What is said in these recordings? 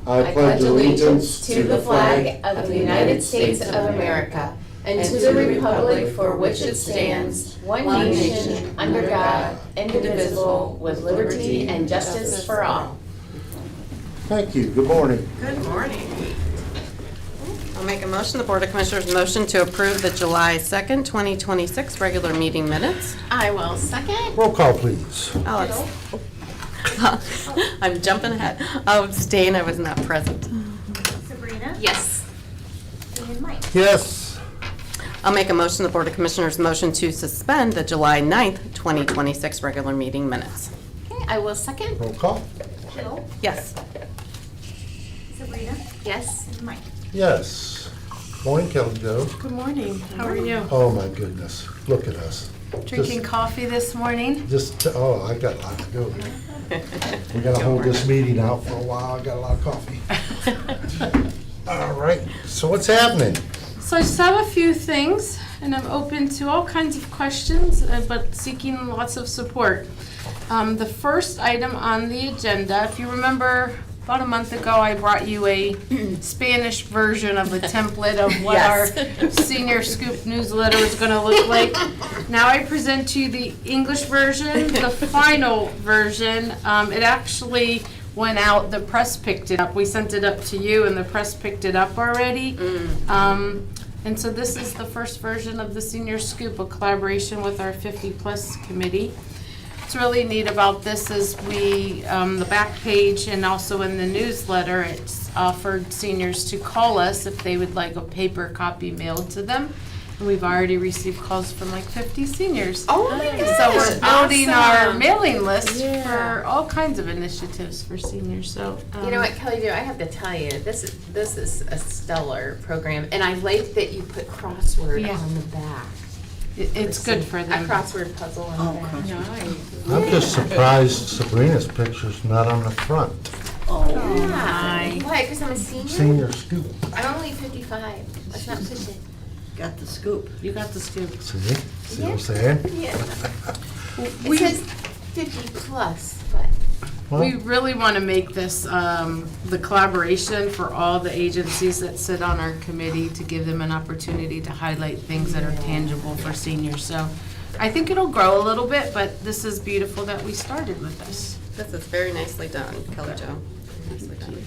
I pledge allegiance to the flag of the United States of America and to the republic for which it stands, one nation, under God, indivisible, with liberty and justice for all. Thank you. Good morning. Good morning. I'll make a motion, the Board of Commissioners motion to approve the July 2nd, 2026 regular meeting minutes. I will second. Roll call, please. I'm jumping ahead. I'll abstain, I was not present. Sabrina? Yes. And Mike? Yes. I'll make a motion, the Board of Commissioners motion to suspend the July 9th, 2026 regular meeting minutes. Okay, I will second. Roll call. Jill? Yes. Sabrina? Yes. And Mike? Yes. Morning, Kelly Jo. Good morning. How are you? Oh, my goodness. Look at us. Drinking coffee this morning? I got a lot to go. We got to hold this meeting out for a while. I got a lot of coffee. All right. So what's happening? So I just have a few things, and I'm open to all kinds of questions, but seeking lots of support. The first item on the agenda, if you remember, about a month ago, I brought you a Spanish version of a template of what our Senior Scoop newsletter is going to look like. Now I present to you the English version, the final version. It actually went out, the press picked it up. We sent it up to you, and the press picked it up already. And so this is the first version of the Senior Scoop, a collaboration with our 50-plus committee. What's really neat about this is the back page and also in the newsletter, it's offered seniors to call us if they would like a paper copy mailed to them. And we've already received calls from like 50 seniors. Oh my goodness. So we're building our Awesome. mailing list for all kinds of initiatives for seniors. So You know what, Kelly Jo, I have to tell you, this is a stellar program, and I like that you put crossword Yeah. on the back. It's good for A them. crossword puzzle on the back. I'm just surprised Sabrina's picture's not on the front. Yeah. Why, because I'm a senior? Senior Scoop. I'm only 55. Let's not push it. Got the scoop. You got the scoop. See what I'm saying? Yeah. We- It says 50 plus, but. Well, We really want to make this the collaboration for all the agencies that sit on our committee to give them an opportunity to highlight things that are tangible for seniors. So I think it'll grow a little bit, but this is beautiful that we started with this. This is very nicely done, Kelly Jo. Nicely done.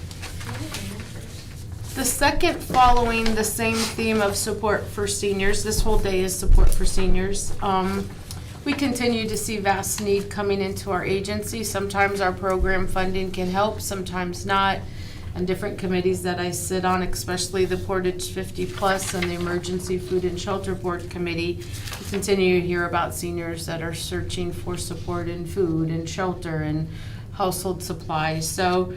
The second, following the same theme of support for seniors, this whole day is support for seniors. We continue to see vast need coming into our agency. Sometimes our program funding can help, sometimes not. And different committees that I sit on, especially the Portage 50 Plus and the Emergency Food and Shelter Board Committee, we continue to hear about seniors that are searching for support in food and shelter and household supplies. So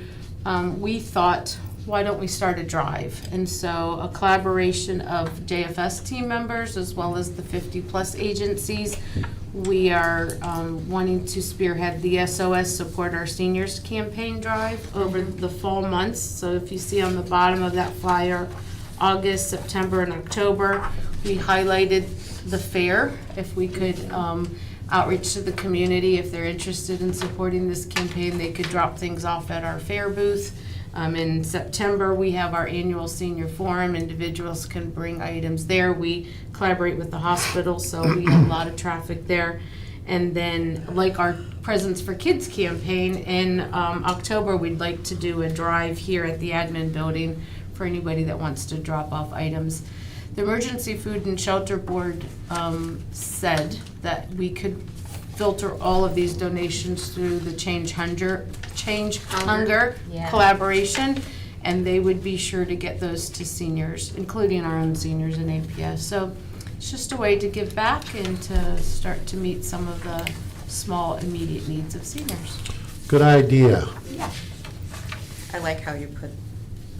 we thought, why don't we start a drive? And so a collaboration of JFS team members as well as the 50-plus agencies. We are wanting to spearhead the SOS Support Our Seniors campaign drive over the fall months. So if you see on the bottom of that flyer, August, September, and October, we highlighted the fair. If we could outreach to the community, if they're interested in supporting this campaign, they could drop things off at our fair booth. In September, we have our annual senior forum. Individuals can bring items there. We collaborate with the hospital, so we have a lot of traffic there. And then, like our Presents for Kids campaign, in October, we'd like to do a drive here at the admin building for anybody that wants to drop off items. The Emergency Food and Shelter Board said that we could filter all of these donations through the Change Hunger Yeah. collaboration, and they would be sure to get those to seniors, including our own seniors in APS. So it's just a way to give back and to start to meet some of the small immediate needs of seniors. good idea. I like how you put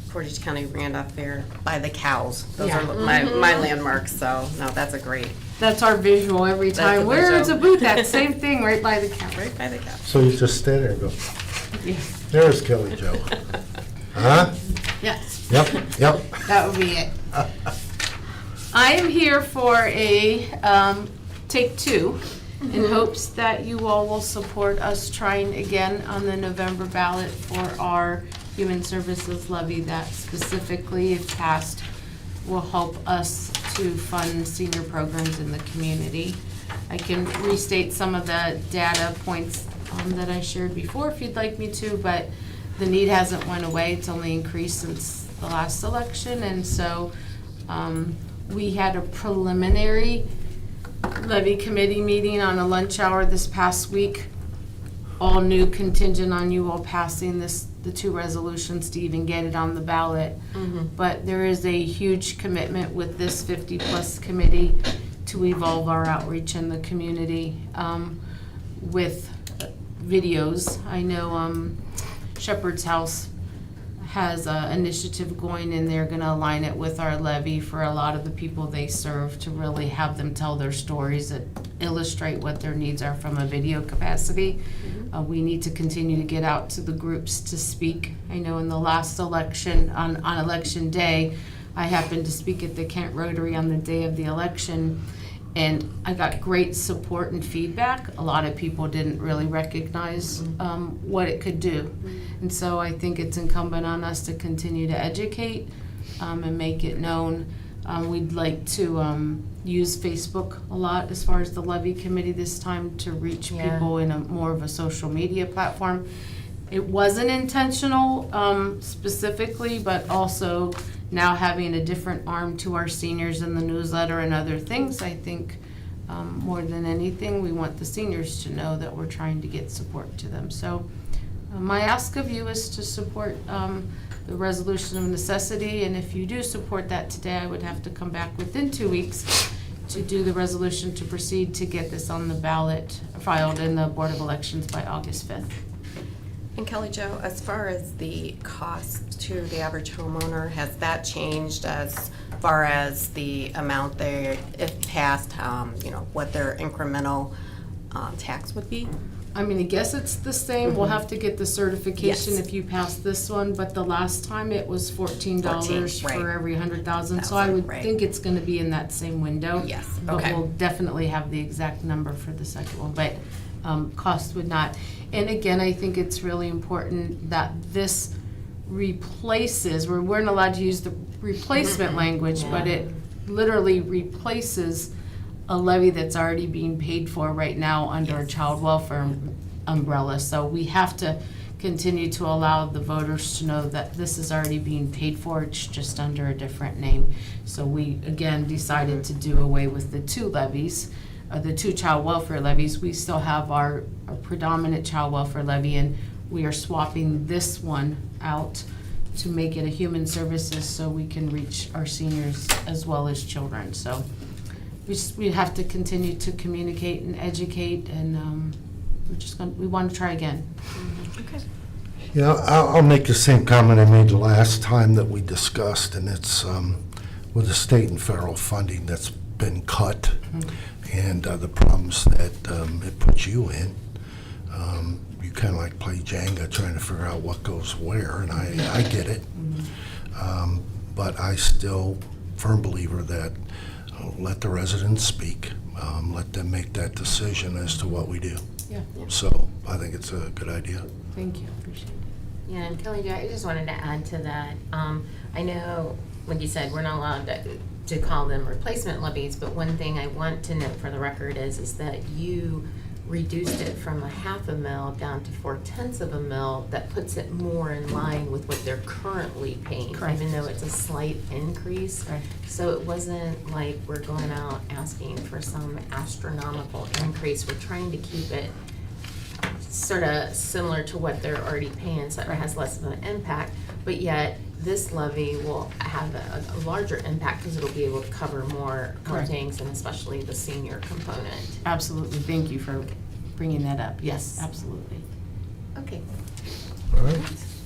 Portage County Randolph Fair by the cows. Those Yeah. are my landmarks, so no, that's a great, That's our visual every That's time. the Where's a visual. booth? That same thing right by the counter. right by the cows. So you just stand there and go, Yeah. there's Kelly Jo. Huh? Yes. Yep, yep. That would be it. I am here for a take two in hopes that you all will support us trying again on the November ballot for our human services levy that specifically, if passed, will help us to fund senior programs in the community. I can restate some of the data points that I shared before if you'd like me to, but the need hasn't went away. It's only increased since the last election, and so we had a preliminary levy committee meeting on a lunch hour this past week. All new, contingent on you all passing the two resolutions to even get it on the ballot. But there is a huge commitment with this 50-plus committee to evolve our outreach in the community with videos. I know Shepherd's House has an initiative going, and they're going to align it with our levy for a lot of the people they serve to really have them tell their stories that illustrate what their needs are from a video capacity. We need to continue to get out to the groups to speak. I know in the last election, on election day, I happened to speak at the Kent Rotary on the day of the election, and I got great support and feedback. A lot of people didn't really recognize what it could do. And so I think it's incumbent on us to continue to educate and make it known. We'd like to use Facebook a lot as far as the levy committee this time to reach people in a more of a social media platform. It wasn't intentional specifically, but also now having a different arm to our seniors in the newsletter and other things, I think more than anything, we want the seniors to know that we're trying to get support to them. So my ask of you is to support the resolution of necessity, and if you do support that today, I would have to come back within 2 weeks to do the resolution to proceed to get this on the ballot, filed in the Board of Elections by August 5th. And Kelly Jo, as far as the cost to the average homeowner, has that changed as far as the amount they, if passed, what their incremental tax would be? I mean, I guess it's the same. We'll have to get the certification Yes. if you pass this one, but the last time it was $14 right. for every 100,000. So I would Right. think it's gonna be in that same window. Yes, But okay. we'll definitely have the exact number for the second one, but cost would not. And again, I think it's really important that this replaces, we weren't allowed to use the replacement language, but it literally replaces a levy that's already being paid for right now under a child welfare umbrella. So we have to continue to allow the voters to know that this is already being paid for, it's just under a different name. So we, again, decided to do away with the two levies, the two child welfare levies. We still have our predominant child welfare levy, and we are swapping this one out to make it a human services so we can reach our seniors as well as children. So we have to continue to communicate and educate, and we want to try again. Okay. You know, I'll make the same comment I made the last time that we discussed, and it's with the state and federal funding that's been cut, and the problems that it puts you in. You kind of like play Jenga trying to figure out what goes where, and I get it. But I still firm believer that let the residents speak, let them make that decision as to what we do. Yeah, So I think it's a good idea. thank you, appreciate it. Yeah, and Kelly Jo, I just wanted to add to that. I know, like you said, we're not allowed to call them replacement levies, but one thing I want to note for the record is that you reduced it from 1/2 mil down to 4/10 of a mil. That puts it more in line with what they're currently paying, Correct. even though it's a slight increase. Correct. So it wasn't like we're going out asking for some astronomical increase. We're trying to keep it sort of similar to what they're already paying, so it has less of an impact. But yet, this levy will have a larger impact because it'll be able to cover more Correct. things, and especially the senior component. Absolutely, thank you for bringing that up. Yes, absolutely. Okay, All right.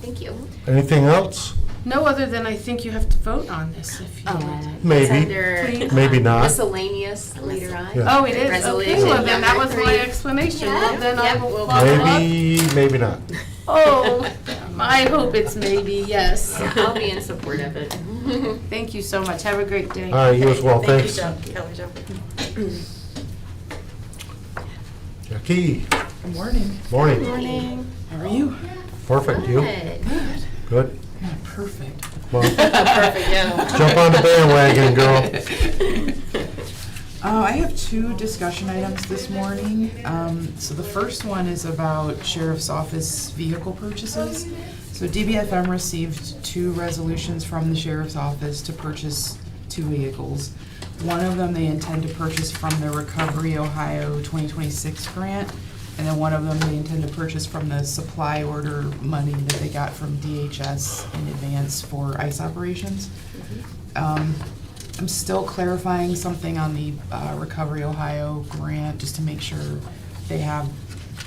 thank you. Anything else? No, other than I think you have to vote on this if you would. Maybe. It's under, Please. Maybe not. miscellaneous later on. Yeah. Oh, it is, okay, Resolution well then that number was my 3. explanation. Yeah, Well, then I yep, will we'll follow up. Maybe not. Oh, I hope it's maybe, yes. I'll be in support of it. Thank you so much, have a great day. All right, you as well, Thank you, thanks. Jo. Kelly Jo. Jackie, Good morning. morning. Morning. How are you? Perfect, you? Good. Good. Yeah, perfect. Well, Perfect, yeah. jump on the bandwagon, girl. I have 2 discussion items this morning. So the first one is about Sheriff's Office vehicle purchases. So DBFM received 2 resolutions from the Sheriff's Office to purchase 2 vehicles. One of them they intend to purchase from the Recovery Ohio 2026 grant, and then one of them they intend to purchase from the supply order money that they got from DHS in advance for ICE operations. I'm still clarifying something on the Recovery Ohio grant, just to make sure they have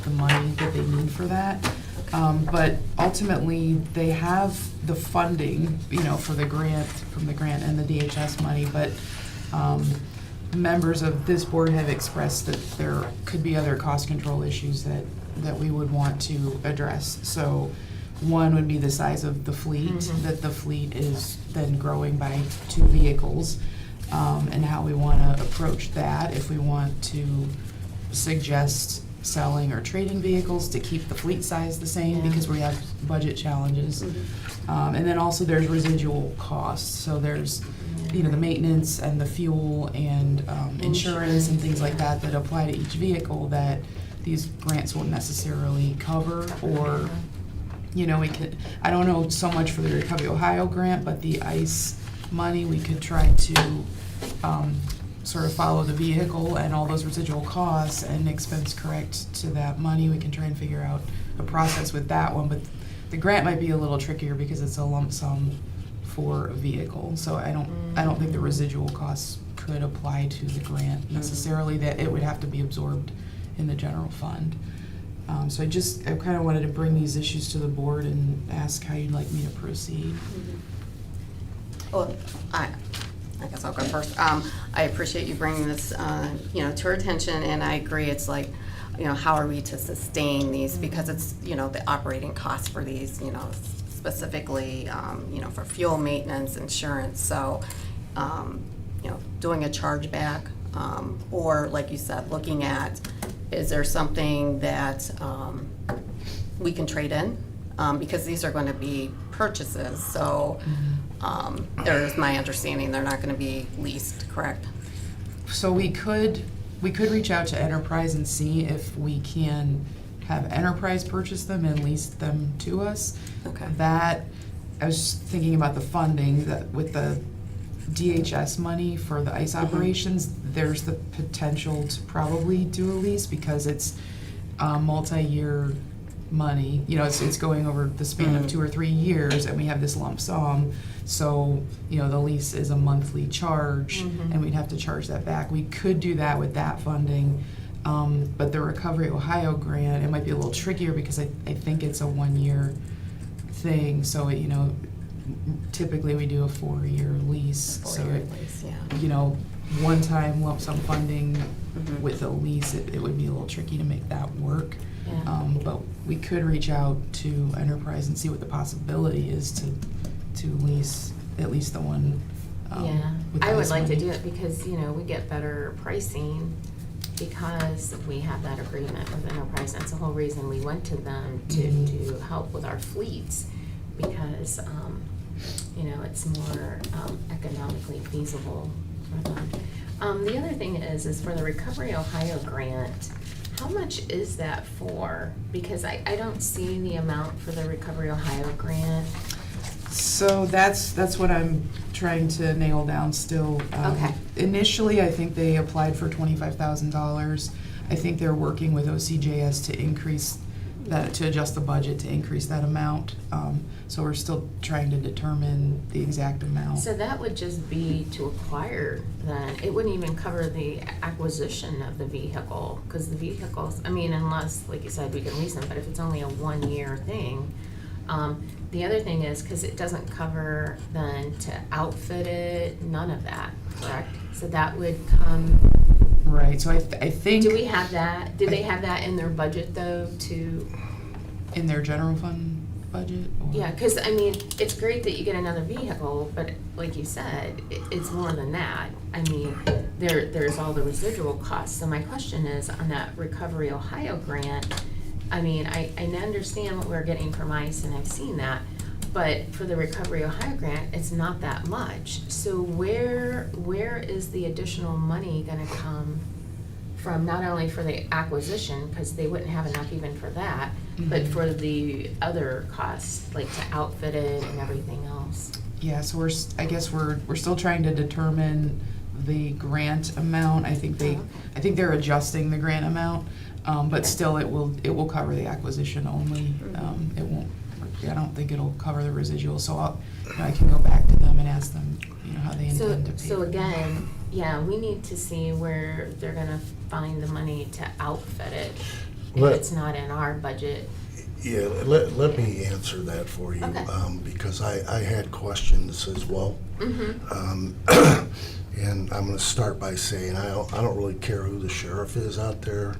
the money that they need for that. But ultimately, they have the funding, for the grant, from the grant and the DHS money, but members of this board have expressed that there could be other cost control issues that we would want to address. So one would be the size of the fleet, that the fleet is then growing by 2 vehicles, and how we want to approach that, if we want to suggest selling or trading vehicles to keep the fleet size the same, because we have budget challenges. And then also there's residual costs, so there's the maintenance and the fuel and insurance and things like that apply to each vehicle that these grants won't necessarily cover, or we could, I don't know so much for the Recovery Ohio grant, but the ICE money, we could try to sort of follow the vehicle and all those residual costs and expense correct to that money. We can try and figure out a process with that one, but the grant might be a little trickier because it's a lump sum for a vehicle. So I don't think the residual costs could apply to the grant necessarily, that it would have to be absorbed in the general fund. So I kind of wanted to bring these issues to the board and ask how you'd like me to proceed. Well, I guess I'll go first. I appreciate you bringing this, to our attention, and I agree, it's like, how are we to sustain these, because it's, the operating costs for these, specifically, for fuel maintenance, insurance, so, doing a chargeback, or like you said, looking at, is there something that we can trade in? Because these are going to be purchases, so there's my understanding they're not going to be leased, correct? So we could reach out to Enterprise and see if we can have Enterprise purchase them and lease them to us. Okay. That, I was thinking about the funding, that with the DHS money for the ICE operations, there's the potential to probably do a lease, because it's multi-year money. It's going over the span of 2 or 3 years, and we have this lump sum. So, the lease is a monthly charge, and we'd have to charge that back. We could do that with that funding, but the Recovery Ohio grant, it might be a little trickier, because I think it's a 1-year thing. So, typically we do a 4-year lease. Lease, yeah. One-time lump sum funding with a lease, it would be a little tricky to make that work. Yeah. But we could reach out to Enterprise and see what the possibility is to lease at least the one. With I would ICE like to money. do it because, we get better pricing because we have that agreement with Enterprise. That's the whole reason we went to them to help with our fleets, because, it's more economically feasible for them. The other thing is for the Recovery Ohio grant, how much is that for? Because I don't see the amount for the Recovery Ohio grant. So that's what I'm trying to nail down still. Okay. Initially, I think they applied for $25,000. I think they're working with OCJS to increase that, to adjust the budget to increase that amount. So we're still trying to determine the exact amount. So that would just be to acquire then. It wouldn't even cover the acquisition of the vehicle, because the vehicles, unless, like you said, we can lease them, but if it's only a 1-year thing. The other thing is, because it doesn't cover then to outfit it, none of that, correct? So that would come, Right, so I think. do we have that? Do they have that in their budget though to? In their general fund budget? Or? Yeah, because it's great that you get another vehicle, but like you said, it's more than that. There's all the residual costs. So my question is, on that Recovery Ohio grant, I understand what we're getting from ICE, and I've seen that, But for the Recovery Ohio grant, it's not that much. So where is the additional money gonna come from, not only for the acquisition, because they wouldn't have enough even for that, but Mhm. for the other costs, like to outfit it and everything else? Yeah, so I guess we're still trying to determine the grant amount. I think they're adjusting the grant amount, but still it will cover the acquisition only. It won't, I don't think it'll cover the residual, so I can go back to them and ask them, how they intend to pay. So for it. again, yeah, we need to see where they're gonna find the money to outfit it, if Let- it's not in our budget. Yeah, let me answer that for you, Okay. because I had questions as well. And I'm gonna start by saying, I don't really care who the sheriff is out there.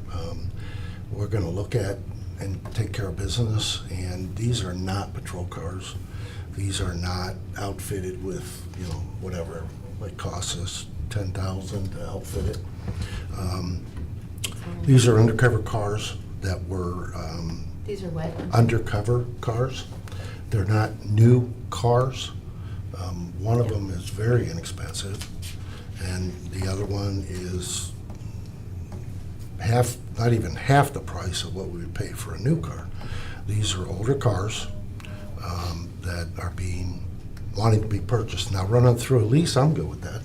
We're gonna look at and take care of business, and these are not patrol cars. These are not outfitted with, whatever, it costs us $10,000 to outfit it. These are undercover cars that were, These are what? undercover cars. They're not new cars. One of them is very inexpensive, and the other one is not even half the price of what we would pay for a new car. These are older cars that are wanting to be purchased. Now, running through a lease, I'm good with that.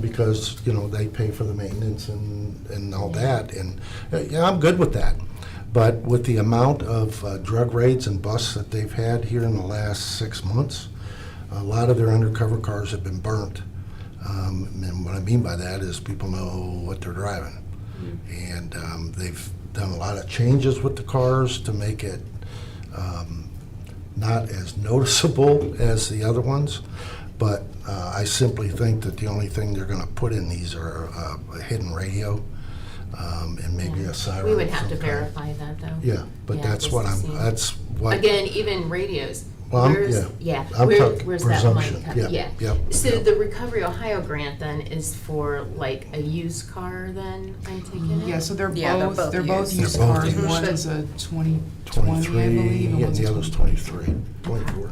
Because, they pay for the maintenance and all that, and, yeah, I'm good with that. But with the amount of drug raids and busts that they've had here in the last 6 months, a lot of their undercover cars have been burnt. And what I mean by that is people know what they're driving. And they've done a lot of changes with the cars to make it not as noticeable as the other ones. But I simply think that the only thing they're gonna put in these are a hidden radio and maybe a siren. We would of have to some kind. verify that, though. Yeah, but Yeah, that's just what to see. that's what. Again, even radios. Well, Where's I'm where's talking that money presumption. coming? Yeah, yep, So yep. the Recovery Ohio grant then is for like a used car then, I'm taking it? Yeah, so they're Yeah, they're both both used. used They're both cars. used. One's a 2020, 23, I believe, and yeah, one's the a other's 23. 24.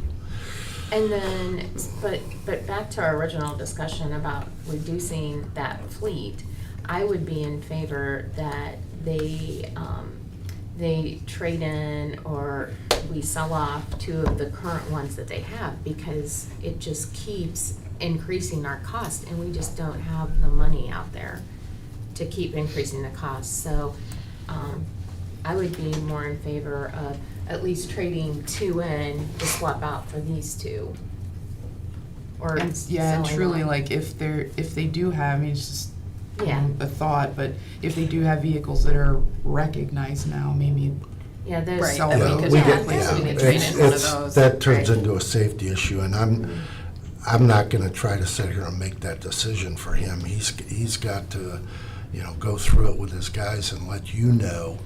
And then, but back to our original discussion about reducing that fleet, I would be in favor that they trade in or we sell off 2 of the current ones that they have, because it just keeps increasing our cost and we just don't have the money out there to keep increasing the cost. So, I would be more in favor of at least trading 2 in to swap out for these 2. Or And yeah, and selling truly, on. like, if they do have, I mean, it's just Yeah. a thought, but if they do have vehicles that are recognized now, maybe Yeah, those. Right, sell that we those. could- We Yeah, get, we those we could could trade it's- in one of it's- those. that turns Right. into a safety issue, and I'm not gonna try to sit here and make that decision for him. He's got to, go through it with his guys and let you know,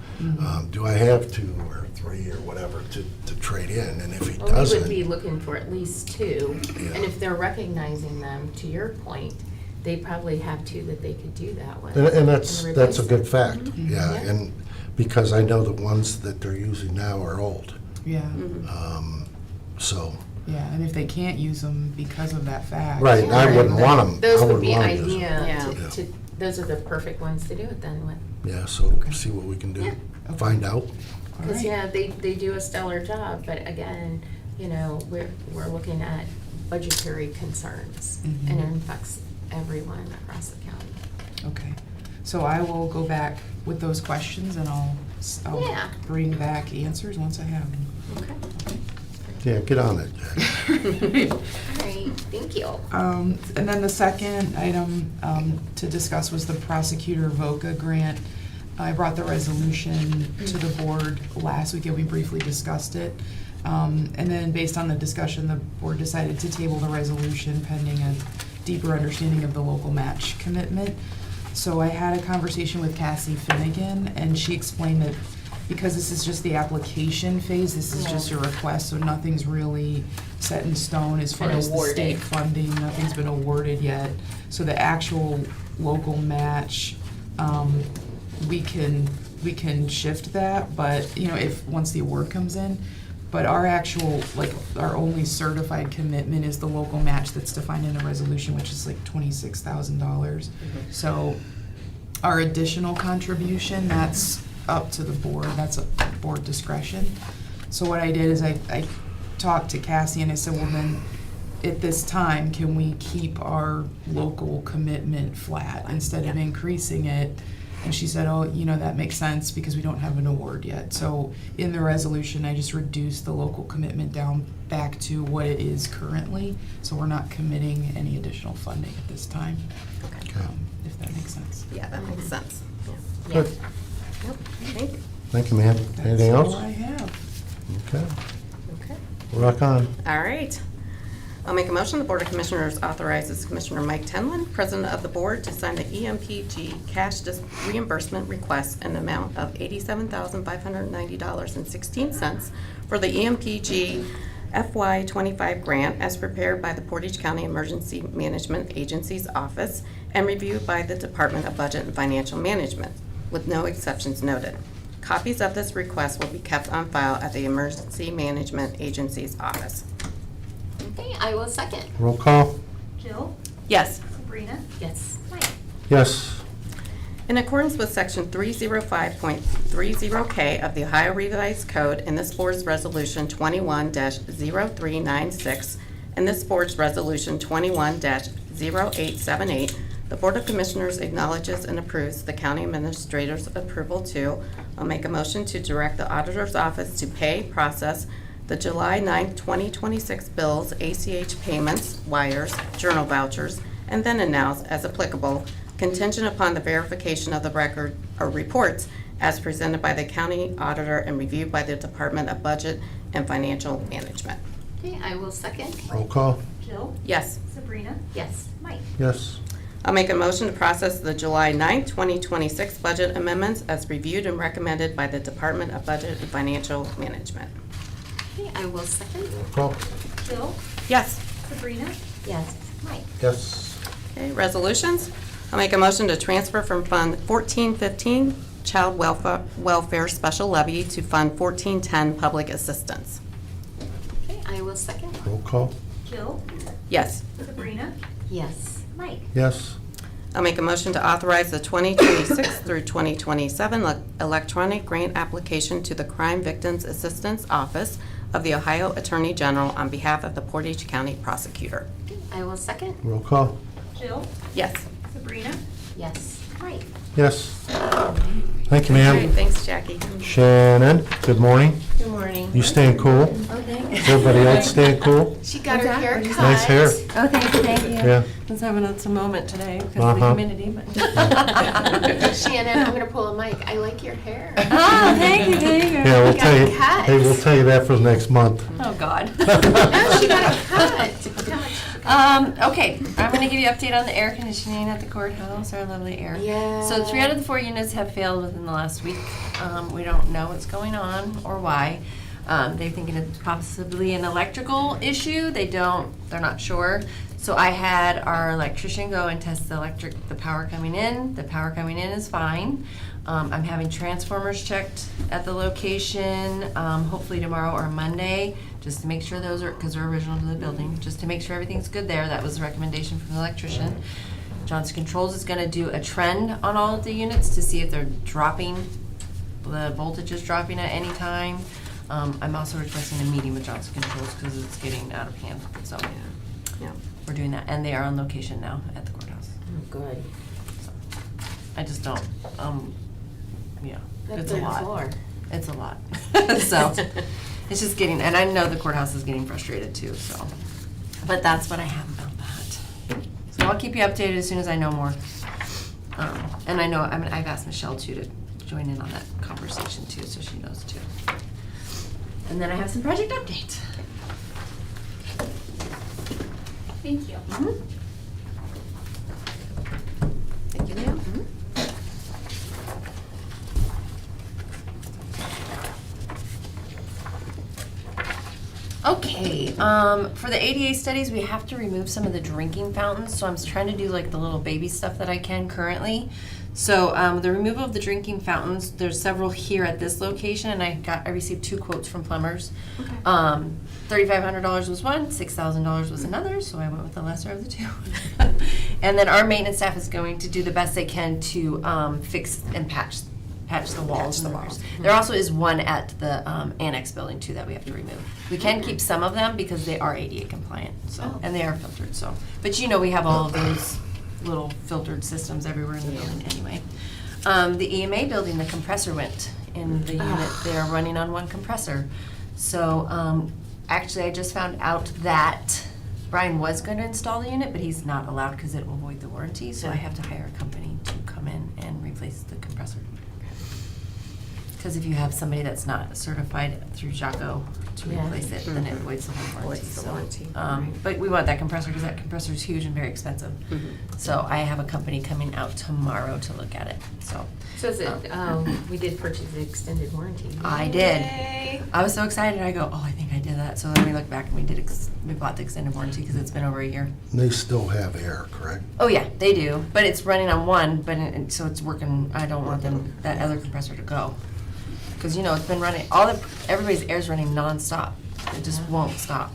do I have 2 or 3 or whatever to trade in, and if he Well, we doesn't. would be looking for at least 2, Yeah. and if they're recognizing them, to your point, they probably have 2 that they could do that with. And that's a replace good them. fact, Mhm. yeah, Yeah. and because I know the ones that they're using now are old, Yeah, so. yeah, and if they can't use them because of that fact. Right, and I Yeah. wouldn't want them. Those would be ideal, Yeah. those are the perfect ones to do it then with. Yeah, so see what we can do, Yeah. find out. All Because, right. yeah, they do a stellar job, but again, we're looking at budgetary concerns, Mhm. and it affects everyone across the county. Okay, so I will go back with those questions and I'll Yeah. bring back answers once I have them. Okay. Yeah, get on it, Jack. All right, thank you. And then the second item to discuss was the prosecutor VOCA grant. I brought the resolution to the board last week and we briefly discussed it. And then based on the discussion, the board decided to table the resolution pending a deeper understanding of the local match commitment. So I had a conversation with Cassie Finnegan and she explained that because this is just the application phase, this is just a request, so nothing's really set in stone as far Been as the awarded. state funding, nothing's been awarded yet. So the actual local match, we can shift that, but, if, once the award comes in, But our actual, like, our only certified commitment is the local match that's defined in a resolution, which is like $26,000. So our additional contribution, that's up to the board, that's a board discretion. So what I did is I talked to Cassie and I said, well then, at this time, can we keep our local commitment flat instead of increasing it? And she said, oh, you know, that makes sense because we don't have an award yet. So in the resolution, I just reduced the local commitment down back to what it is currently. So we're not committing any additional funding at this time, if that makes sense. Yeah, that makes sense. Yeah. Good. Yep, thank you. Thank you, ma'am. Anything That's else? all I have. Okay, Okay. rock on. All right. I'll make a motion, the Board of Commissioners authorizes Commissioner Mike Tenlin, President of the Board, to sign the EMPG cash reimbursement request in the amount of $87,590.16 for the EMPG FY25 grant as prepared by the Portage County Emergency Management Agency's office and reviewed by the Department of Budget and Financial Management, with no exceptions noted. Copies of this request will be kept on file at the Emergency Management Agency's office. Okay, I will second. Roll call? Jill? Yes. Sabrina? Yes. Mike? Yes. In accordance with Section 305.30K of the Ohio Revised Code and this Board's Resolution 21-0396 and this Board's Resolution 21-0878, the Board of Commissioners acknowledges and approves the County Administrator's approval to, I'll make a motion to direct the Auditor's Office to pay, process the July 9, 2026 bills, ACH payments, wires, journal vouchers, and then announce as applicable, contingent upon the verification of the record or reports as presented by the county auditor and reviewed by the Department of Budget and Financial Management. Okay, I will second. Roll call? Jill? Yes. Sabrina? Yes. Mike? Yes. I'll make a motion to process the July 9, 2026 budget amendments as reviewed and recommended by the Department of Budget and Financial Management. Okay, I will second. Roll call? Jill? Yes. Sabrina? Yes. Mike? Yes. Okay, resolutions. I'll make a motion to transfer from Fund 1415 Child Welfare Special Levy to Fund 1410 Public Assistance. Okay, I will second. Roll call? Jill? Yes. Sabrina? Yes. Mike? Yes. I'll make a motion to authorize the 2026 through 2027 electronic grant application to the Crime Victims Assistance Office of the Ohio Attorney General on behalf of the Portage County Prosecutor. Okay, I will second. Roll call? Jill? Yes. Sabrina? Yes. Mike? Yes. Thank you, All right, ma'am. thanks, Jackie. Shannon, good morning. Good morning. You staying cool? Oh, thank Is everybody else staying cool? She got her hair cut. Nice hair. Oh, thank you. Yeah. I was having a moment today because of Uh-huh. the humidity, but. Shannon, I'm gonna pull a mic. I like your hair. Oh, thank you. Yeah, we'll You tell you, got cut. hey, we'll tell you that for the next month. Oh, God. No, she got it cut. Okay, I'm gonna give you an update on the air conditioning at the courthouse, our lovely air. Yeah. So 3 out of the 4 units have failed within the last week. We don't know what's going on or why. They're thinking it's possibly an electrical issue. They're not sure. So I had our electrician go and test the power coming in. The power coming in is fine. I'm having transformers checked at the location, hopefully tomorrow or Monday, just to make sure those are, because they're original to the building, just to make sure everything's good there. That was the recommendation from the electrician. Johnson Controls is gonna do a trend on all of the units to see if they're dropping, the voltage is dropping at any time. I'm also requesting a meeting with Johnson Controls because it's getting out of hand, so Yeah. we're doing that. And they are on location now at the courthouse. Oh, good. I just don't, yeah, That it's a third lot. floor. It's a lot. So, it's just getting, and I know the courthouse is getting frustrated too, so. But that's what I have about that. So I'll keep you updated as soon as I know more. And I know, I've asked Michelle too to join in on that conversation too, so she knows too. And then I have some project updates. Thank you. Thank you, Leah. Okay, for the ADA studies, we have to remove some of the drinking fountains, so I'm trying to do like the little baby stuff that I can currently. So the removal of the drinking fountains, there's several here at this location, and I received 2 quotes from plumbers. $3,500 was one, $6,000 was another, so I went with the lesser of the 2. And then our maintenance staff is going to do the best they can to fix and patch the walls. and the walls. There also is one at the annex building too that we have to remove. We can keep some of them because they are ADA compliant, so and they are filtered. So, but you know we have all of those little filtered systems everywhere in the building anyway. The EMA building, the compressor went in the unit. They are running on 1 compressor. So actually, I just found out that Brian was going to install the unit, but he's not allowed because it will void the warranty. So I have to hire a company to come in and replace the compressor. Because if you have somebody that's not certified through JACO to replace it, then it voids the whole warranty. Voids the So, warranty, but we want that compressor because that compressor is huge and very expensive. So I have a company coming out tomorrow to look at it. So So is it, we did purchase the extended warranty. I did. I was so excited. I go, oh, I think I did that. So then we look back and we bought the extended warranty because it's been over a year. They still have air, correct? Oh yeah, they do, but it's running on 1, but so it's working. I don't want that other compressor to go. Because, you know, it's been running, everybody's air's running nonstop. It just won't stop.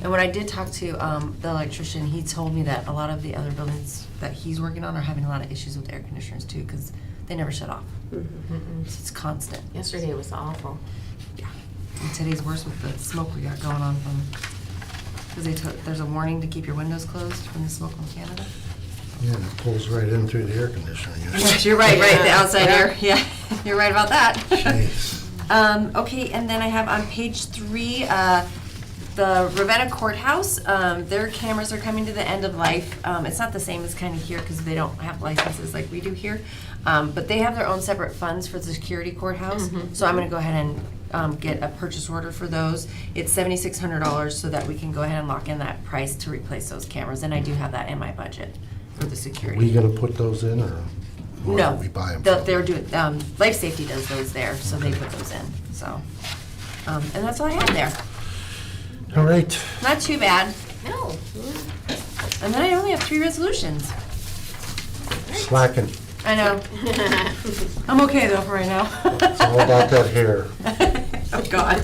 And when I did talk to the electrician, he told me that a lot of the other buildings that he's working on are having a lot of issues with air conditioners too, because they never shut off. So it's constant. Yesterday was awful. Yeah. And today's worse with the smoke we got going on from, because there's a warning to keep your windows closed from the smoke from Canada. Yeah, and it pulls right in through the air conditioner unit. Yes, you're right, the outside air. Yeah, you're right about that. Jeez. Okay, and then I have on page 3, the Ravenna Courthouse. Their cameras are coming to the end of life. It's not the same as kind of here because they don't have licenses like we do here. But they have their own separate funds for the security courthouse. So I'm going to go ahead and get a purchase order for those. It's $7,600 so that we can go ahead and lock in that price to replace those cameras. And I do have that in my budget for the Are security. we gonna put those in, or No, do we buy them? they're doing, Life Safety does those there, so they put those in, so. And that's all I have there. All right. Not too bad. No. And then I only have 3 resolutions. Slacking. I know. I'm okay though for right now. It's all about that hair. Oh, God.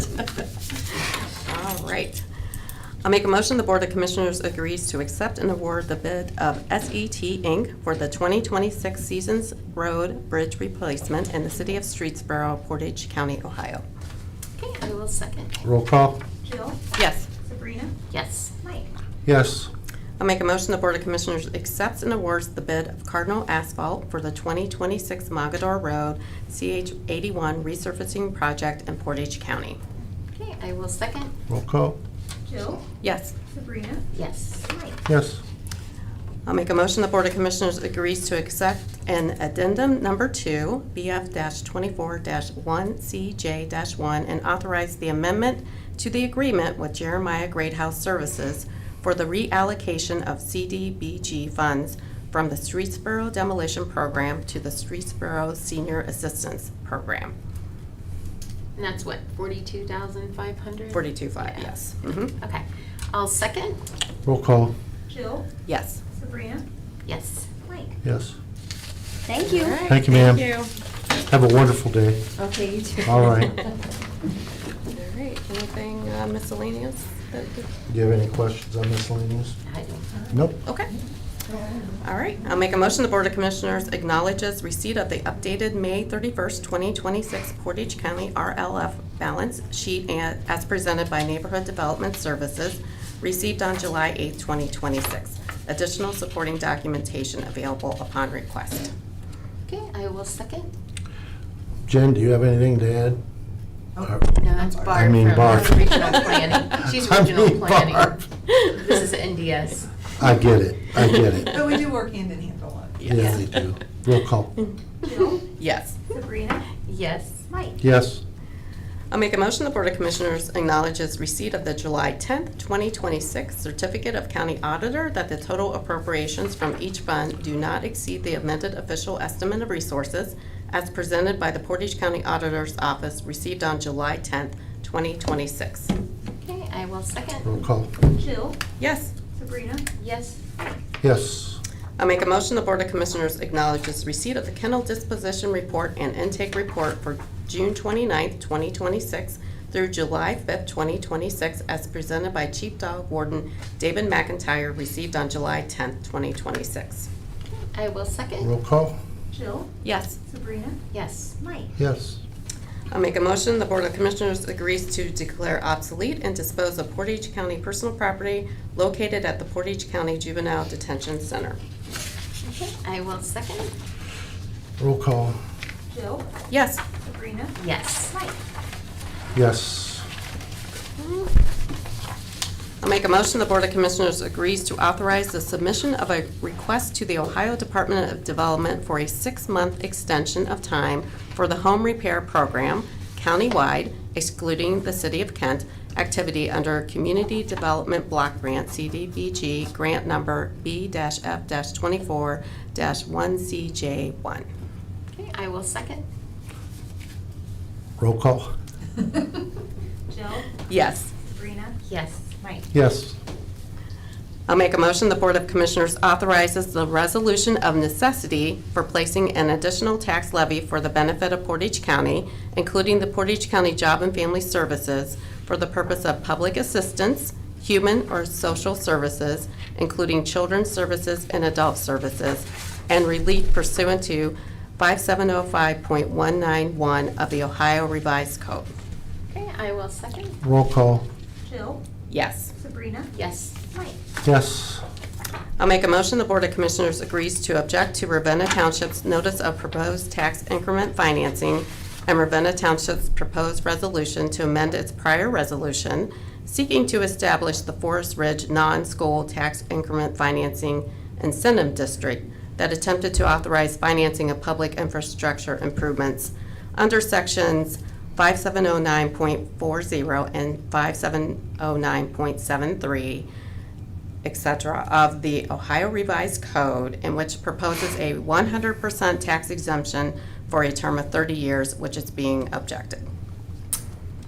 All right. I'll make a motion, the Board of Commissioners agrees to accept and award the bid of SET Inc. for the 2026 Seasons Road Bridge Replacement in the City of Streetsboro, Portage County, Ohio. Okay, I will second. Roll call? Jill? Yes. Sabrina? Yes. Mike? Yes. I'll make a motion, the Board of Commissioners accepts and awards the bid of Cardinal Asphalt for the 2026 Mogador Road CH81 resurfacing project in Portage County. Okay, I will second. Roll call? Jill? Yes. Sabrina? Yes. Mike? Yes. I'll make a motion, the Board of Commissioners agrees to accept an addendum number 2, BF-24-1CJ-1, and authorize the amendment to the agreement with Jeremiah Greathouse Services for the reallocation of CDBG funds from the Streetsboro Demolition Program to the Streetsboro Senior Assistance Program. And that's what, 42,500? 42.5, yes. Okay, I'll second. Roll call? Jill? Yes. Sabrina? Yes. Mike? Yes. Thank you. Thank you, ma'am. Have a wonderful day. Okay, you too. All right. All right, anything miscellaneous? Do you have any questions on miscellaneous? I don't. Nope. Okay. All right, I'll make a motion, the Board of Commissioners acknowledges receipt of the updated May 31st, 2026 Portage County RLF balance sheet as presented by Neighborhood Development Services, received on July 8th, 2026. Additional supporting documentation available upon request. Okay, I will second. Jen, do you have anything to add? No, that's Barb. I mean from Barb. Regional planning. She's I regional mean planning. Barb. This is NDS. I get it. I get it. But we do work hand in hand a lot. Yeah, they do. Roll call? Jill? Yes. Sabrina? Yes. Mike? Yes. I'll make a motion, the Board of Commissioners acknowledges receipt of the July 10th, 2026 Certificate of County Auditor that the total appropriations from each fund do not exceed the amended official estimate of resources as presented by the Portage County Auditor's Office, received on July 10th, 2026. Okay, I will second. Roll call? Jill? Yes. Sabrina? Yes. Yes. I make a motion the Board of Commissioners acknowledges receipt of the kennel disposition report and intake report for June 29th, 2026 through July 5th, 2026 as presented by Chief Dog Warden David McIntyre, received on July 10th, 2026. I will second. Roll call? Jill, Yes. Sabrina, Yes. Mike. Yes. I make a motion the Board of Commissioners agrees to declare obsolete and dispose of Portage County personal property located at the Portage County Juvenile Detention Center. Okay, I will second. Roll call? Jill, Yes. Sabrina, Yes. Mike. Yes. I make a motion the Board of Commissioners agrees to authorize the submission of a request to the Ohio Department of Development for a 6-month extension of time for the home repair program countywide, excluding the City of Kent, activity under Community Development Block Grant, CDBG, grant number B-F-24-1CJ1. Okay, I will second. Roll call? Jill, Yes. Sabrina, Yes. Mike. Yes. I'll make a motion the Board of Commissioners authorizes the resolution of necessity for placing an additional tax levy for the benefit of Portage County, including the Portage County Job and Family Services, for the purpose of public assistance, human or social services, including children's services and adult services, and relief pursuant to 5705.191 of the Ohio Revised Code. Okay, I will second. Roll call? Jill, Yes. Sabrina, Yes. Mike. Yes. I'll make a motion the Board of Commissioners agrees to object to Ravenna Township's notice of proposed tax increment financing and Ravenna Township's proposed resolution to amend its prior resolution seeking to establish the Forest Ridge non-school tax increment financing incentive district that attempted to authorize financing of public infrastructure improvements under sections 5709.40 and 5709.73, etc., of the Ohio Revised Code, in which proposes a 100% tax exemption for a term of 30 years, which is being objected.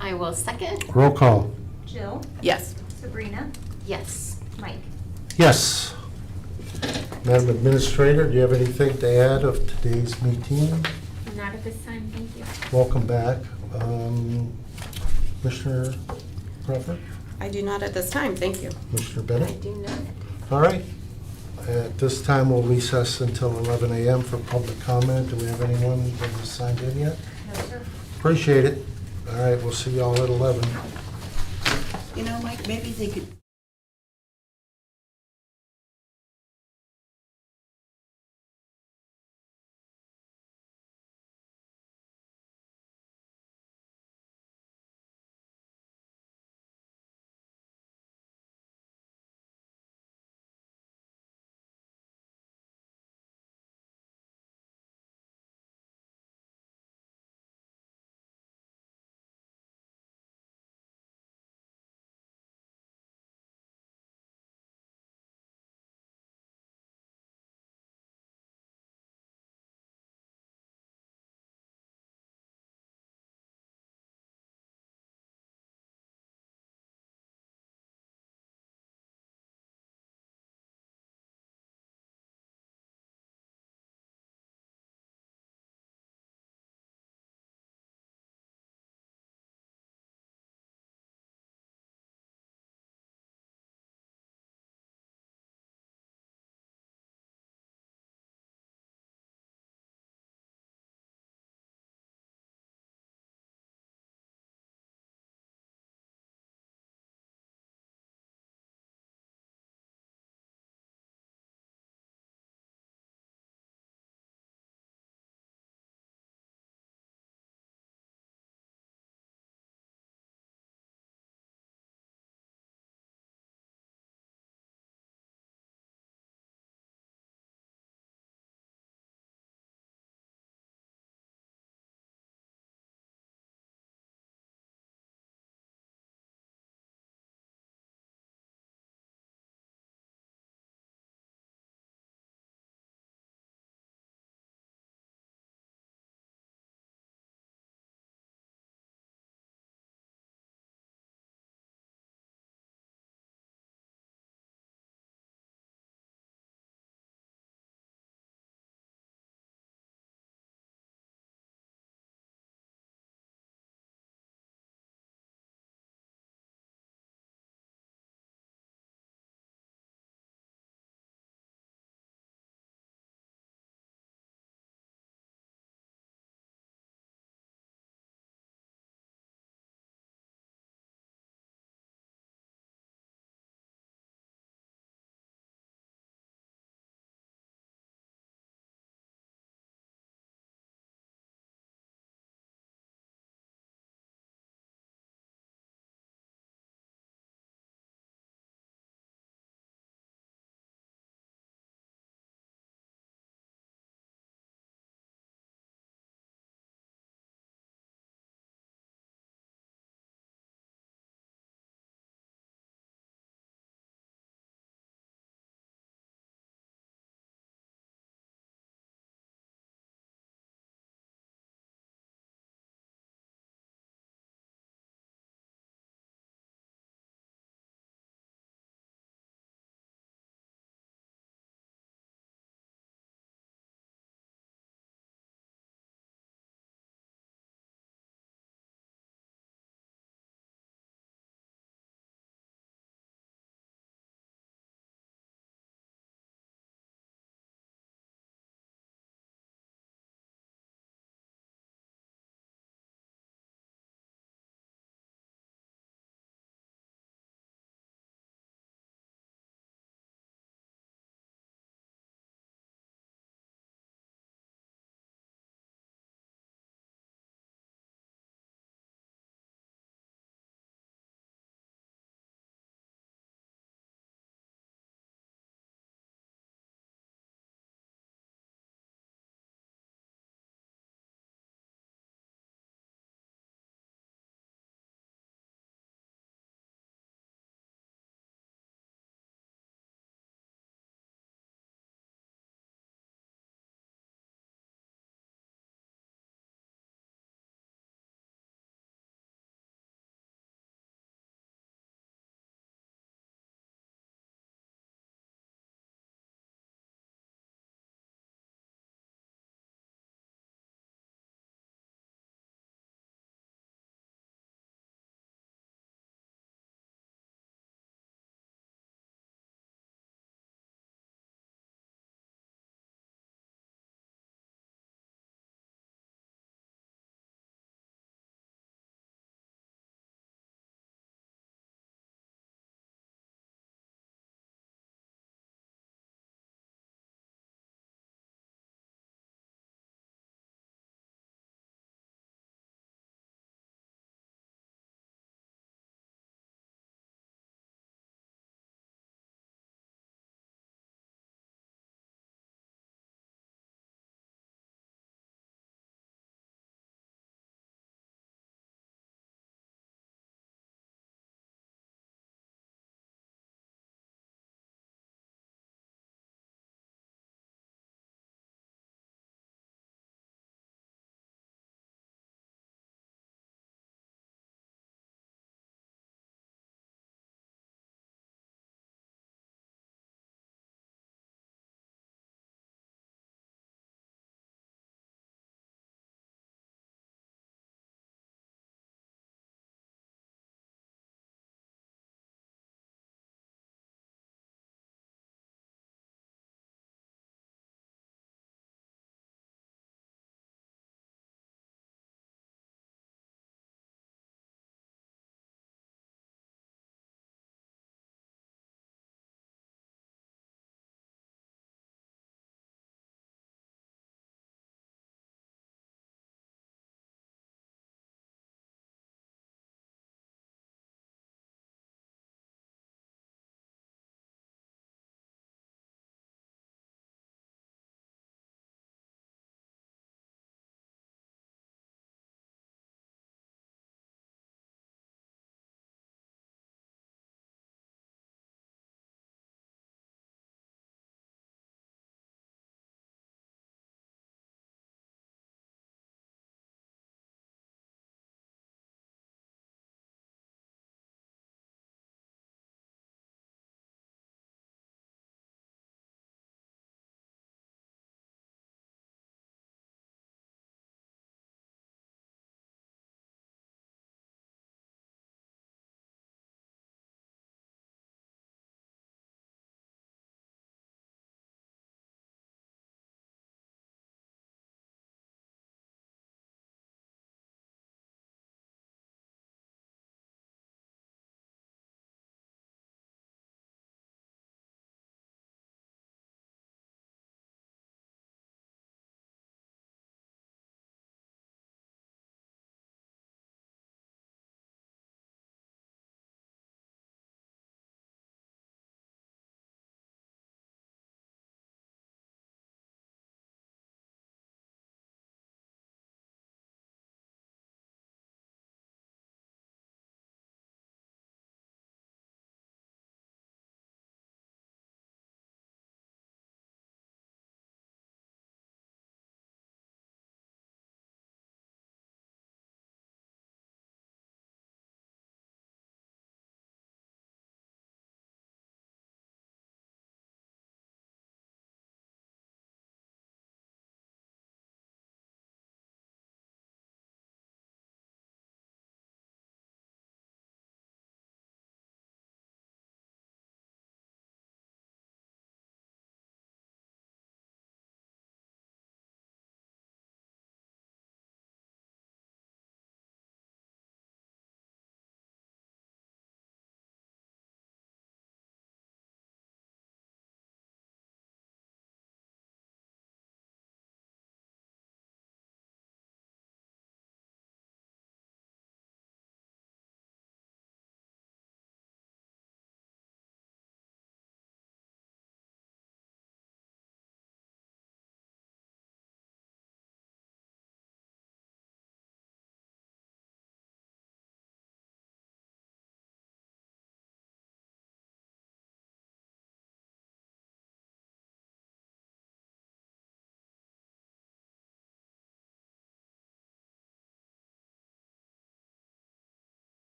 I will second. Roll call? Jill, Yes. Sabrina, Yes. Mike. Yes. Madam Administrator, do you have anything to add of today's meeting? Not at this time, thank you. Welcome back. Commissioner Crawford? I do not at this time, thank you. Commissioner I Bennett? do not. All right. At this time, we'll recess until 11 a.m. for public comment. Do we have anyone that has signed in yet? No, sir. Appreciate it. All right, we'll see y'all at 11. You know, Mike, maybe they could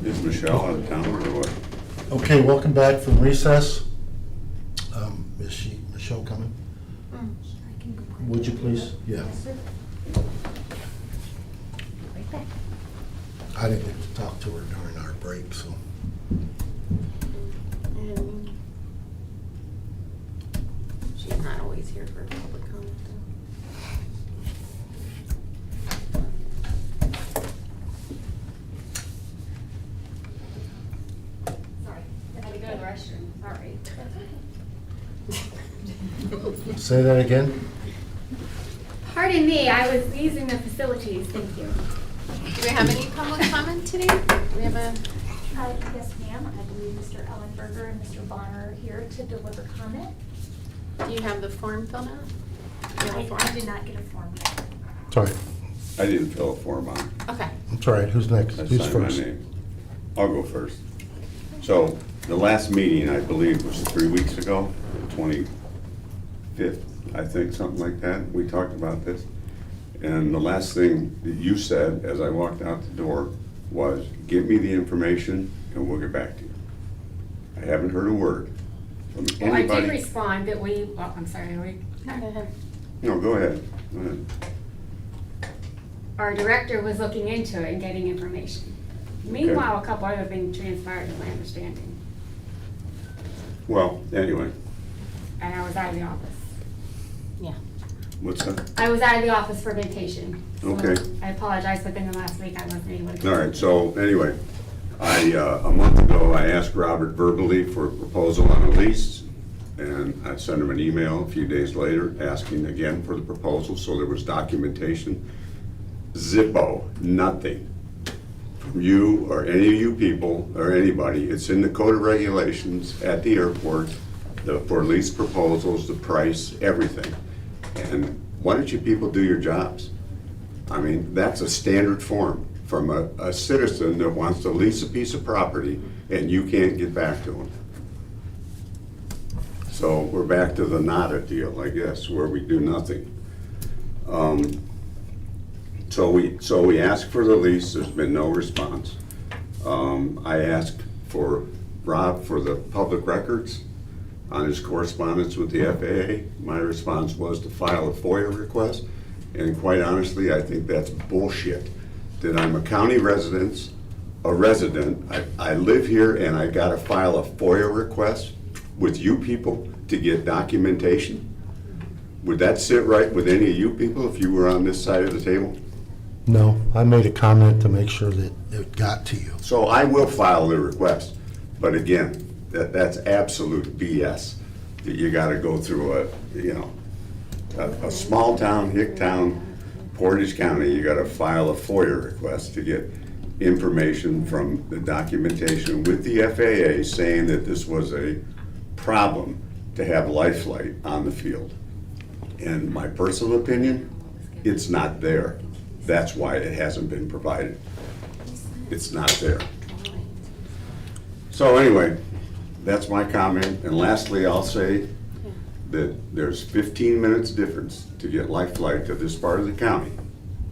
Is Michelle out of town or what? Okay, welcome back from recess. Is Michelle coming? Would you please? Yeah. I didn't get to talk to her during our break, so. She's not always here for public comment, Sorry, I had to go to the restroom, sorry. Say that again? Pardon me, I was using the facilities, thank you. Do we have any public comment today? Do we have a? Yes, ma'am, I believe Mr. Ellenberger and Mr. Bonner are here to deliver comment. Do you have the form filled out? Do you have a form? I did not get a form yet. Sorry. I didn't fill a form out. Okay. It's all right. Who's next? I Who's signed my first? name. I'll go first. So, the last meeting, I believe, was 3 weeks ago, the 25th, I think, something like that. We talked about this. And the last thing that you said as I walked out the door was, give me the information and we'll get back to you. I haven't heard a word from Well, I did anybody. respond that we, oh, I'm sorry, Go ahead. No, go ahead. Go ahead. our director was looking into it and getting information. Meanwhile, a couple other things transpired, is my understanding, Well, anyway, and I was out of the office. Yeah. what's that? I was out of the office for vacation. so Okay. I apologize, within the last week, I wasn't able to. All right, so anyway, a month ago, I asked Robert verbally for a proposal on a lease, and I sent him an email a few days later asking again for the proposal, so there was documentation. Zippo, nothing from you or any of you people or anybody. It's in the code of regulations at the airport, for lease proposals, the price, everything. And why don't you people do your jobs? I mean, that's a standard form from a citizen that wants to lease a piece of property and you can't get back to them. So we're back to the nada deal, I guess, where we do nothing. So we asked for the lease, there's been no response. I asked for Rob for the public records on his correspondence with the FAA. My response was to file a FOIA request, and quite honestly, I think that's bullshit. That I'm a county resident, I live here and I gotta file a FOIA request with you people to get documentation? Would that sit right with any of you people if you were on this side of the table? No, I made a comment to make sure that it got to you. So I will file the request, but again, that's absolute BS. That you gotta go through a small town, hick town, Portage County, you gotta file a FOIA request to get information from the documentation with the FAA saying that this was a problem to have life flight on the field. In my personal opinion, it's not there. That's why it hasn't been provided. It's not there. So anyway, that's my comment. And lastly, I'll say that there's 15 minutes difference to get life flight to this part of the county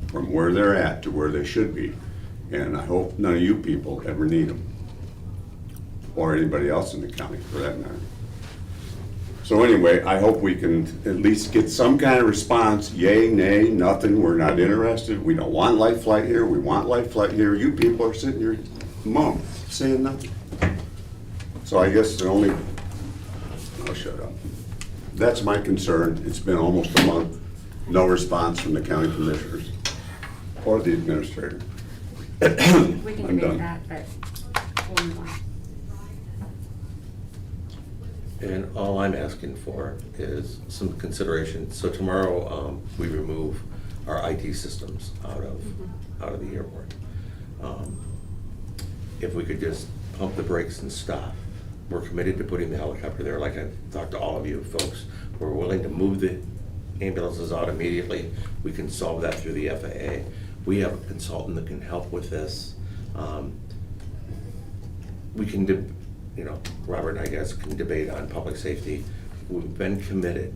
from where they're at to where they should be. And I hope none of you people ever need them. Or anybody else in the county for that matter. So anyway, I hope we can at least get some kind of response, yay, nay, nothing, we're not interested, we don't want life flight here, we want life flight here. You people are sitting here mum, saying nothing. So I guess I'll shut up. That's my concern. It's been almost a month, no response from the county commissioners or the administrator. We can I'm debate done. that, but we'll move on. And all I'm asking for is some consideration. So tomorrow, we remove our IT systems out of the airport. If we could just pump the brakes and stop. We're committed to putting the helicopter there, like I've talked to all of you folks. We're willing to move the ambulances out immediately. We can solve that through the FAA. We have a consultant that can help with this. We can Robert and I guess can debate on public safety. We've been committed.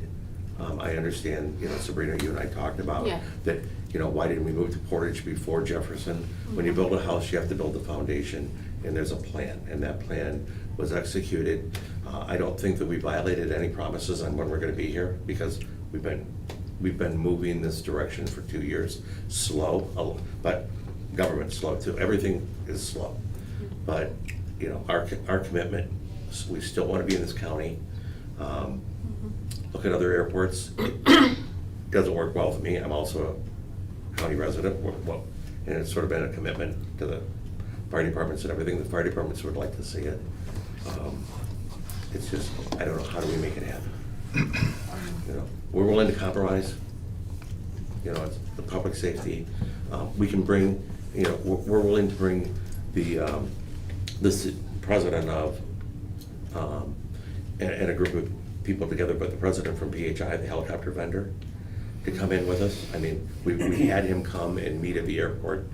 I understand, Sabrina, you and I talked about that, why didn't we move to Portage before Jefferson? When you build a house, you have to build the foundation. and there's a plan, and that plan was executed. I don't think that we violated any promises on when we're gonna be here, because we've been moving this direction for 2 years, slow, but government's slow too. Everything is slow. But, you know, our commitment, we still wanna be in this county. Look at other airports. It doesn't work well for me. I'm also a county resident, and it's sort of been a commitment to the fire departments and everything. The fire departments would like to see it. It's just, I don't know, how do we make it happen? You know, we're willing to compromise. You know, it's the public safety. We can bring, you know, we're willing to bring the president of, and a group of people together, but the president from PHI, the helicopter vendor, to come in with us. I mean, we had him come and meet at the airport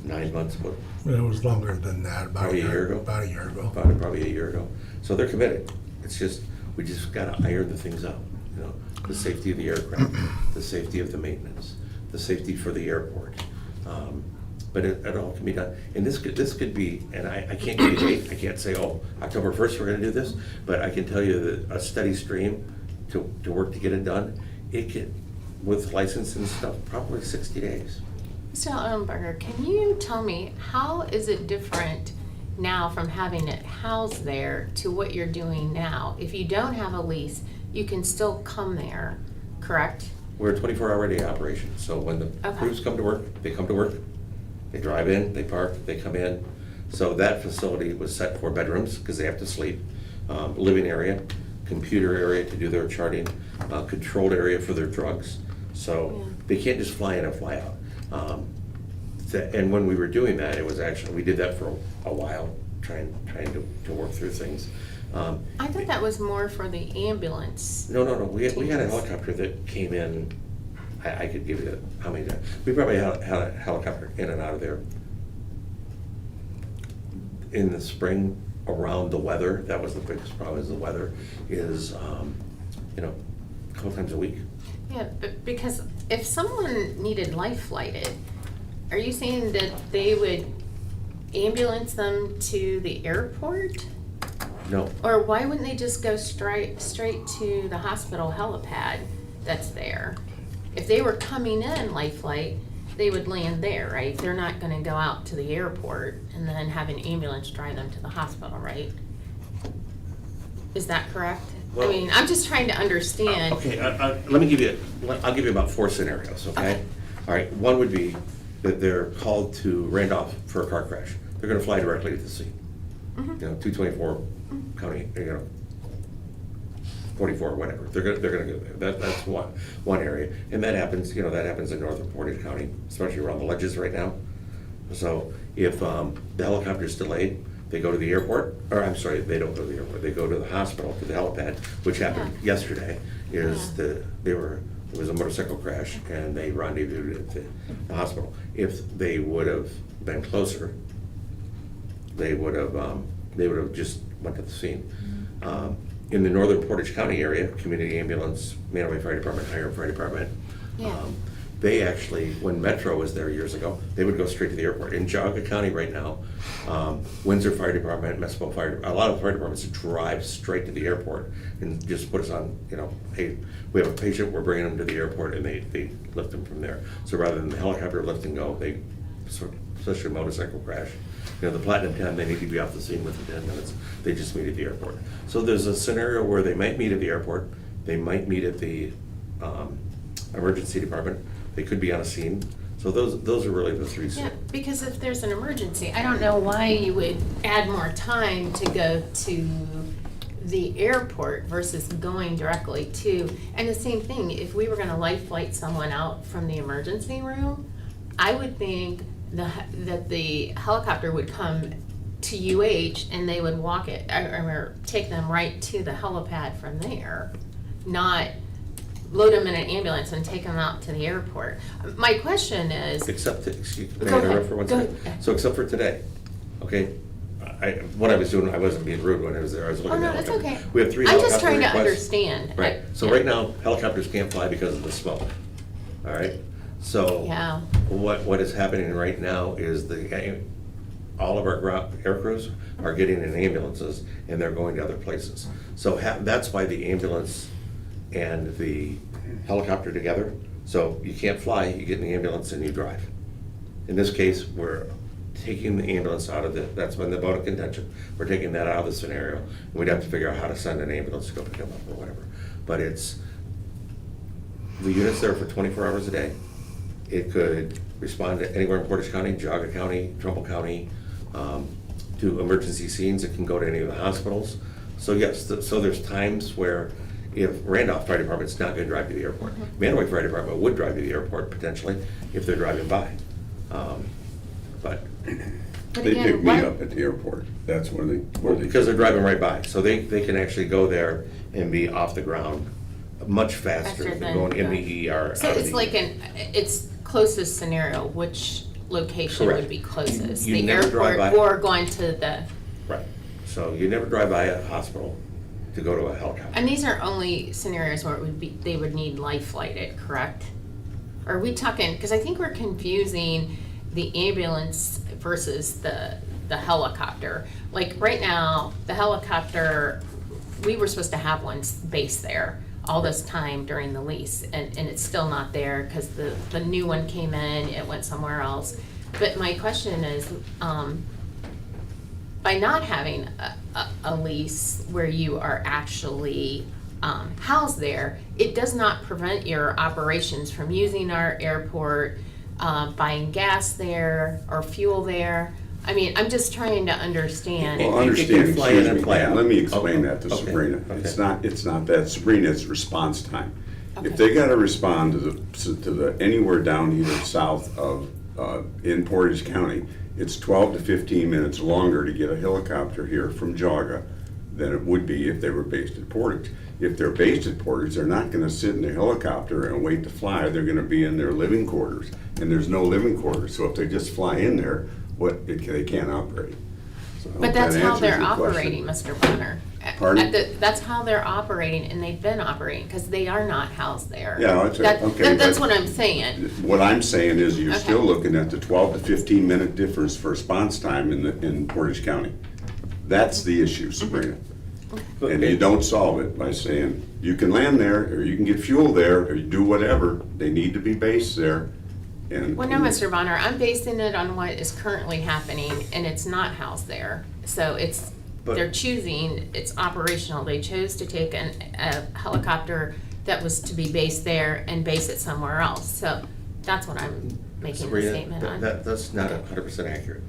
9 months ago. It was longer than that, about Probably a year ago? About a year ago. Probably a year ago. So they're committed. It's just, we just gotta iron the things out, you know, the safety of the aircraft, the safety of the maintenance, the safety for the airport. But it all can be done. And this could be, and I can't give you a date, I can't say, oh, October 1st, we're gonna do this, but I can tell you that a steady stream to work to get it done, it can, with license and stuff, probably 60 days. Mr. Ellenberger, can you tell me, how is it different now from having it housed there to what you're doing now? If you don't have a lease, you can still come there, correct? We're a 24-hour day operation, so when the Okay. crews come to work, they come to work, they drive in, they park, they come in. So that facility was set for bedrooms, because they have to sleep, living area, computer area to do their charting, controlled area for their drugs. So Yeah. they can't just fly in and fly out. And when we were doing that, it was actually, we did that for a while, trying to work through things. I thought that was more for the ambulance. No. We had a helicopter that came in. I could give you how many times. We probably had a helicopter in and out of there in the spring around the weather. That was the biggest problem, is the weather is, you know, a couple times a week. Yeah, but because if someone needed life flighted, are you saying that they would ambulance them to the airport? No, Or why wouldn't they just go straight to the hospital helipad that's there? If they were coming in life flight, they would land there, right? They're not gonna go out to the airport and then have an ambulance drive them to the hospital, right? Is that correct? I Well- mean, I'm just trying to understand. okay, let me give you, I'll give you about 4 scenarios, okay? Okay. All right, one would be that they're called to Randolph for a car crash. They're gonna fly directly to the scene. Mhm. You know, 224 county, you know, 44, whatever. They're gonna go there. That's one area. And that happens, you know, that happens in northern Portage County, especially around the ledges right now. So if the helicopter's delayed, they go to the airport, or I'm sorry, they don't go to the airport, they go to the hospital, to the helipad, which happened yesterday, is there was a motorcycle crash and they rendezvoused at the hospital. If they would have been closer, they would have just went to the scene. In the northern Portage County area, community ambulance, Manaway Fire Department, Hiram Fire Department, Yeah. they actually, when Metro was there years ago, they would go straight to the airport. In Geauga County right now, Windsor Fire Department, Mespel Fire, a lot of fire departments drive straight to the airport and just put us on, you know, hey, we have a patient, we're bringing them to the airport, and they lift them from there. So rather than the helicopter lift and go, they, especially a motorcycle crash, you know, the Platinum 10, they need to be off the scene within 10 minutes. They just meet at the airport. So there's a scenario where they might meet at the airport, they might meet at the emergency department, they could be on a scene. So those are really the 3 Yeah, scenarios. because if there's an emergency, I don't know why you would add more time to go to the airport versus going directly to, and the same thing, if we were gonna life flight someone out from the emergency room, I would think that the helicopter would come to UH and they would walk it, or take them right to the helipad from there, not load them in an ambulance and take them out to the airport. My question is, Except, excuse me, may Go I ahead. interrupt for 1 Go second? ahead. So except for today, okay? What I was doing, I wasn't being rude when I was there, I was looking oh at no, the that's helicopter. okay. We have 3 I'm helicopter just trying to requests. understand. Right, so Yeah. right now, helicopters can't fly because of the smoke, all right? So Yeah. what is happening right now is all of our air crews are getting in ambulances and they're going to other places. So that's why the ambulance and the helicopter together. So you can't fly, you get in the ambulance and you drive. In this case, we're taking the ambulance out of that's been the bone of contention. We're taking that out of the scenario. And we'd have to figure out how to send an ambulance to go pick them up or whatever. But the unit's there for 24 hours a day. It could respond to anywhere in Portage County, Geauga County, Trumbull County, to emergency scenes. It can go to any of the hospitals. So yes, so there's times where if Randolph Fire Department's not gonna drive to the airport. Manaway Fire Department would drive to the airport potentially if they're driving by. But They pick me up at the airport. That's where they. because they're driving right by, so they can actually go there and be off the ground much faster Faster than than going in going. the ER. So out of it's the- like it's closest scenario, which location would Correct. be closest? You The never drive airport by- or going to the, Right, so you never drive by a hospital to go to a helicopter. and these are only scenarios where it would be, they would need life flighted, correct? Are we talking, because I think we're confusing the ambulance versus the helicopter. Like right now, the helicopter, we were supposed to have one based there all this time during the lease, and it's still not there because the new one came in, it went somewhere else. But my question is, by not having a lease where you are actually housed there, it does not prevent your operations from using our airport, buying gas there or fuel there. I mean, I'm just trying to understand. Well, You understand, can fly in excuse and me, fly Dan, out. let me explain Okay. that to Okay. Sabrina. Okay. It's not that, Sabrina, it's response time. Okay. If they gotta respond to the, anywhere down here south of, in Portage County, it's 12 to 15 minutes longer to get a helicopter here from Geauga than it would be if they were based at Portage. If they're based at Portage, they're not gonna sit in the helicopter and wait to fly, they're gonna be in their living quarters, and there's no living quarters, so if they just fly in there, they can't operate. So I hope But that's that how answers they're your question. operating, Mr. Bonner. Pardon? That's how they're operating, and they've been operating, because they are not housed there. Yeah, that's right. Okay, That's but- what I'm saying. What I'm saying is you're Okay. still looking at the 12 to 15 minute difference for response time in Portage County. That's the issue, Sabrina. But And you don't solve it by saying, you can land there, or you can get fuel there, or you do whatever. They need to be based there. And Well, no, Mr. Bonner, I'm basing it on what is currently happening, and it's not housed there. So But- they're choosing, it's operational. They chose to take a helicopter that was to be based there and base it somewhere else. So that's what I'm making a Sabrina, statement on. that's not 100% accurate.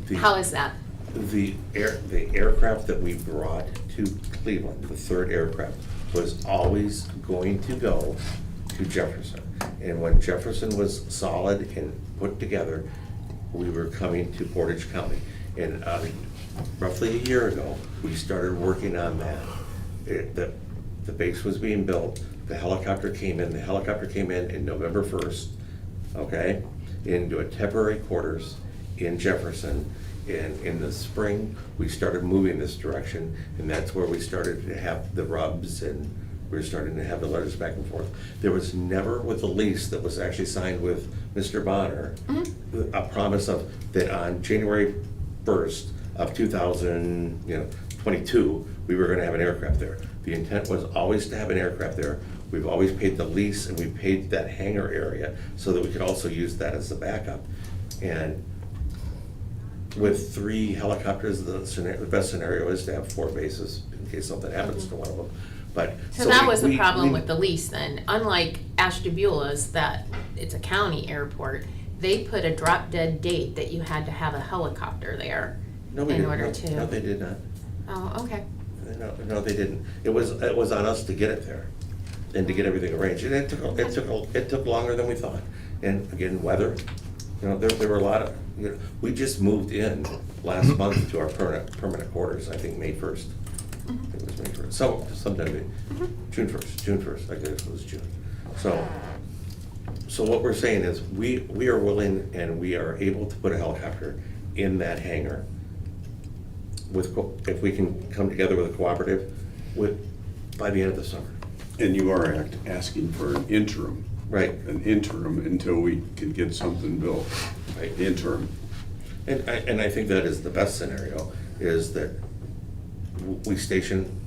The- How is that? The aircraft that we brought to Cleveland, the third aircraft, was always going to go to Jefferson. And when Jefferson was solid and put together, we were coming to Portage County. And roughly a year ago, we started working on that. The base was being built, the helicopter came in. The helicopter came in November 1st, okay, into a temporary quarters in Jefferson. And in the spring, we started moving this direction, and that's where we started to have the rubs, and we were starting to have the letters back and forth. There was never, with the lease that was actually signed with Mr. Bonner, a promise of that on January 1st of 2022, we were gonna have an aircraft there. The intent was always to have an aircraft there. We've always paid the lease, and we paid that hangar area so that we could also use that as a backup. And with 3 helicopters, the best scenario is to have 4 bases in case something happens to one of them. But So that was the we- problem we- with the lease then. Unlike Ashtabula's, that it's a county airport, they put a drop dead date that you had to have a helicopter there No, we in didn't. order No, to. No, they did not. Oh, okay. No, they didn't. It was on us to get it there and to get everything arranged. And it took longer than we thought. And again, weather, there were a lot of, we just moved in last month to our permanent quarters, I think May 1st. I think it was May 1st, sometime, June 1st, I guess it was June. So what we're saying is, we are willing and we are able to put a helicopter in that hangar if we can come together with a cooperative by the end of the summer. And you are asking for an interim. Right. An interim until we can get something built. Right. Interim. And I think that is the best scenario, is that we station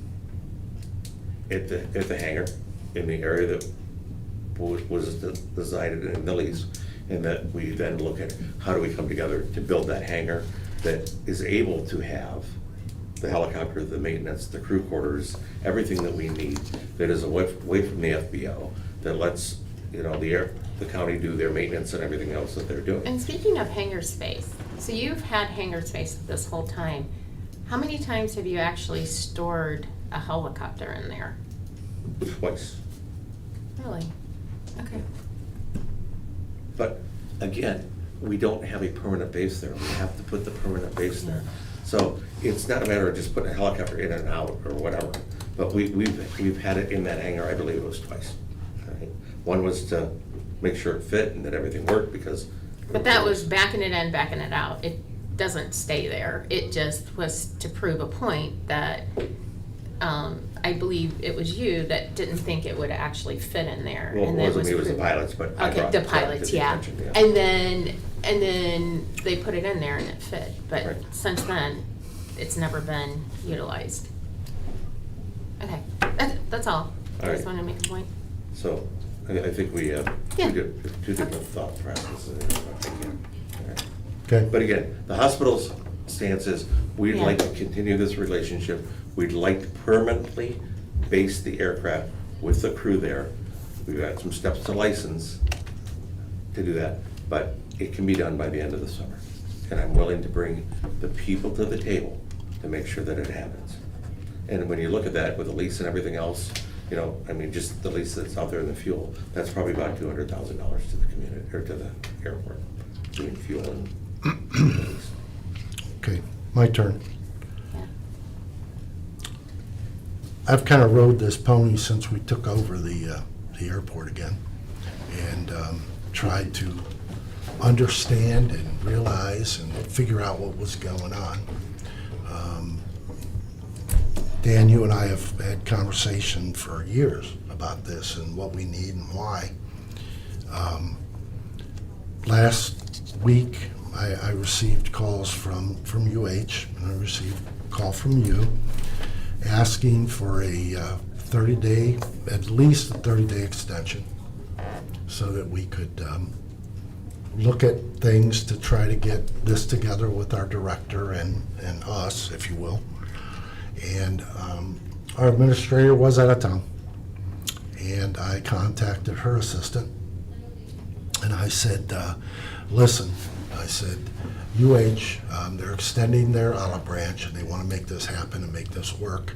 at the hangar in the area that was designed in the lease, and that we then look at how do we come together to build that hangar that is able to have the helicopter, the maintenance, the crew quarters, everything that we need, that is away from the FBO, that lets, the county do their maintenance and everything else that they're doing. And speaking of hangar space, so you've had hangar space this whole time. How many times have you actually stored a helicopter in there? Twice. Really? Okay. But again, we don't have a permanent base there. We have to put the permanent base there. So it's not a matter of just putting a helicopter in and out or whatever. But we've had it in that hangar, I believe it was twice. Right? One was to make sure it fit and that everything worked, because. But that was backing it in, backing it out. It doesn't stay there. It just was to prove a point that, I believe it was you that didn't think it would actually fit in there. Well, and it wasn't me, it was the proven. pilots, but I Okay, brought the that to pilots, the yeah. attention, yeah. And then they put it in there and it fit. But Right. since then, it's never been utilized. Okay, that's all. I All just right. wanted to make a point. So I think we have Yeah. two different thought processes. Again. All right. Okay? But again, the hospital's stance is, we'd Yeah. like to continue this relationship. We'd like to permanently base the aircraft with the crew there. We've got some steps to license to do that, but it can be done by the end of the summer. And I'm willing to bring the people to the table to make sure that it happens. And when you look at that with the lease and everything else, just the lease that's out there in the fuel, that's probably about $200,000 to the community, or to the airport, between fuel and lease. Okay, my turn. Yeah. I've kind of rode this pony since we took over the airport again, and tried to understand and realize and figure out what was going on. Dan, you and I have had conversation for years about this and what we need and why. Last week, I received calls from UH, and I received a call from you asking for a 30-day, at least a 30-day extension, so that we could look at things to try to get this together with our director and us, if you will. And our administrator was out of town, and I contacted her assistant, and I said, listen, I said, UH, they're extending their olive branch, and they want to make this happen and make this work.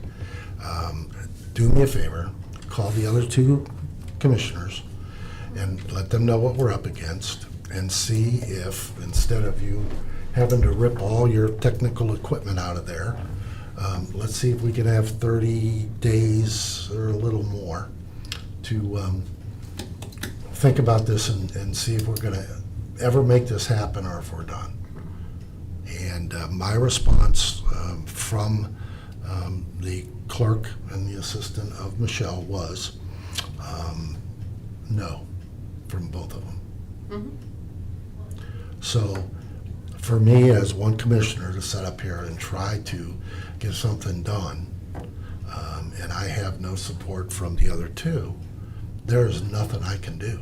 Do me a favor, call the other two commissioners and let them know what we're up against, and see if, instead of you having to rip all your technical equipment out of there, let's see if we can have 30 days or a little more to think about this and see if we're going to ever make this happen or if we're done. And my response from the clerk and the assistant of Michelle was no, from both of them. Mm-hmm. So for me, as one commissioner, to sit up here and try to get something done, and I have no support from the other two, there is nothing I can do.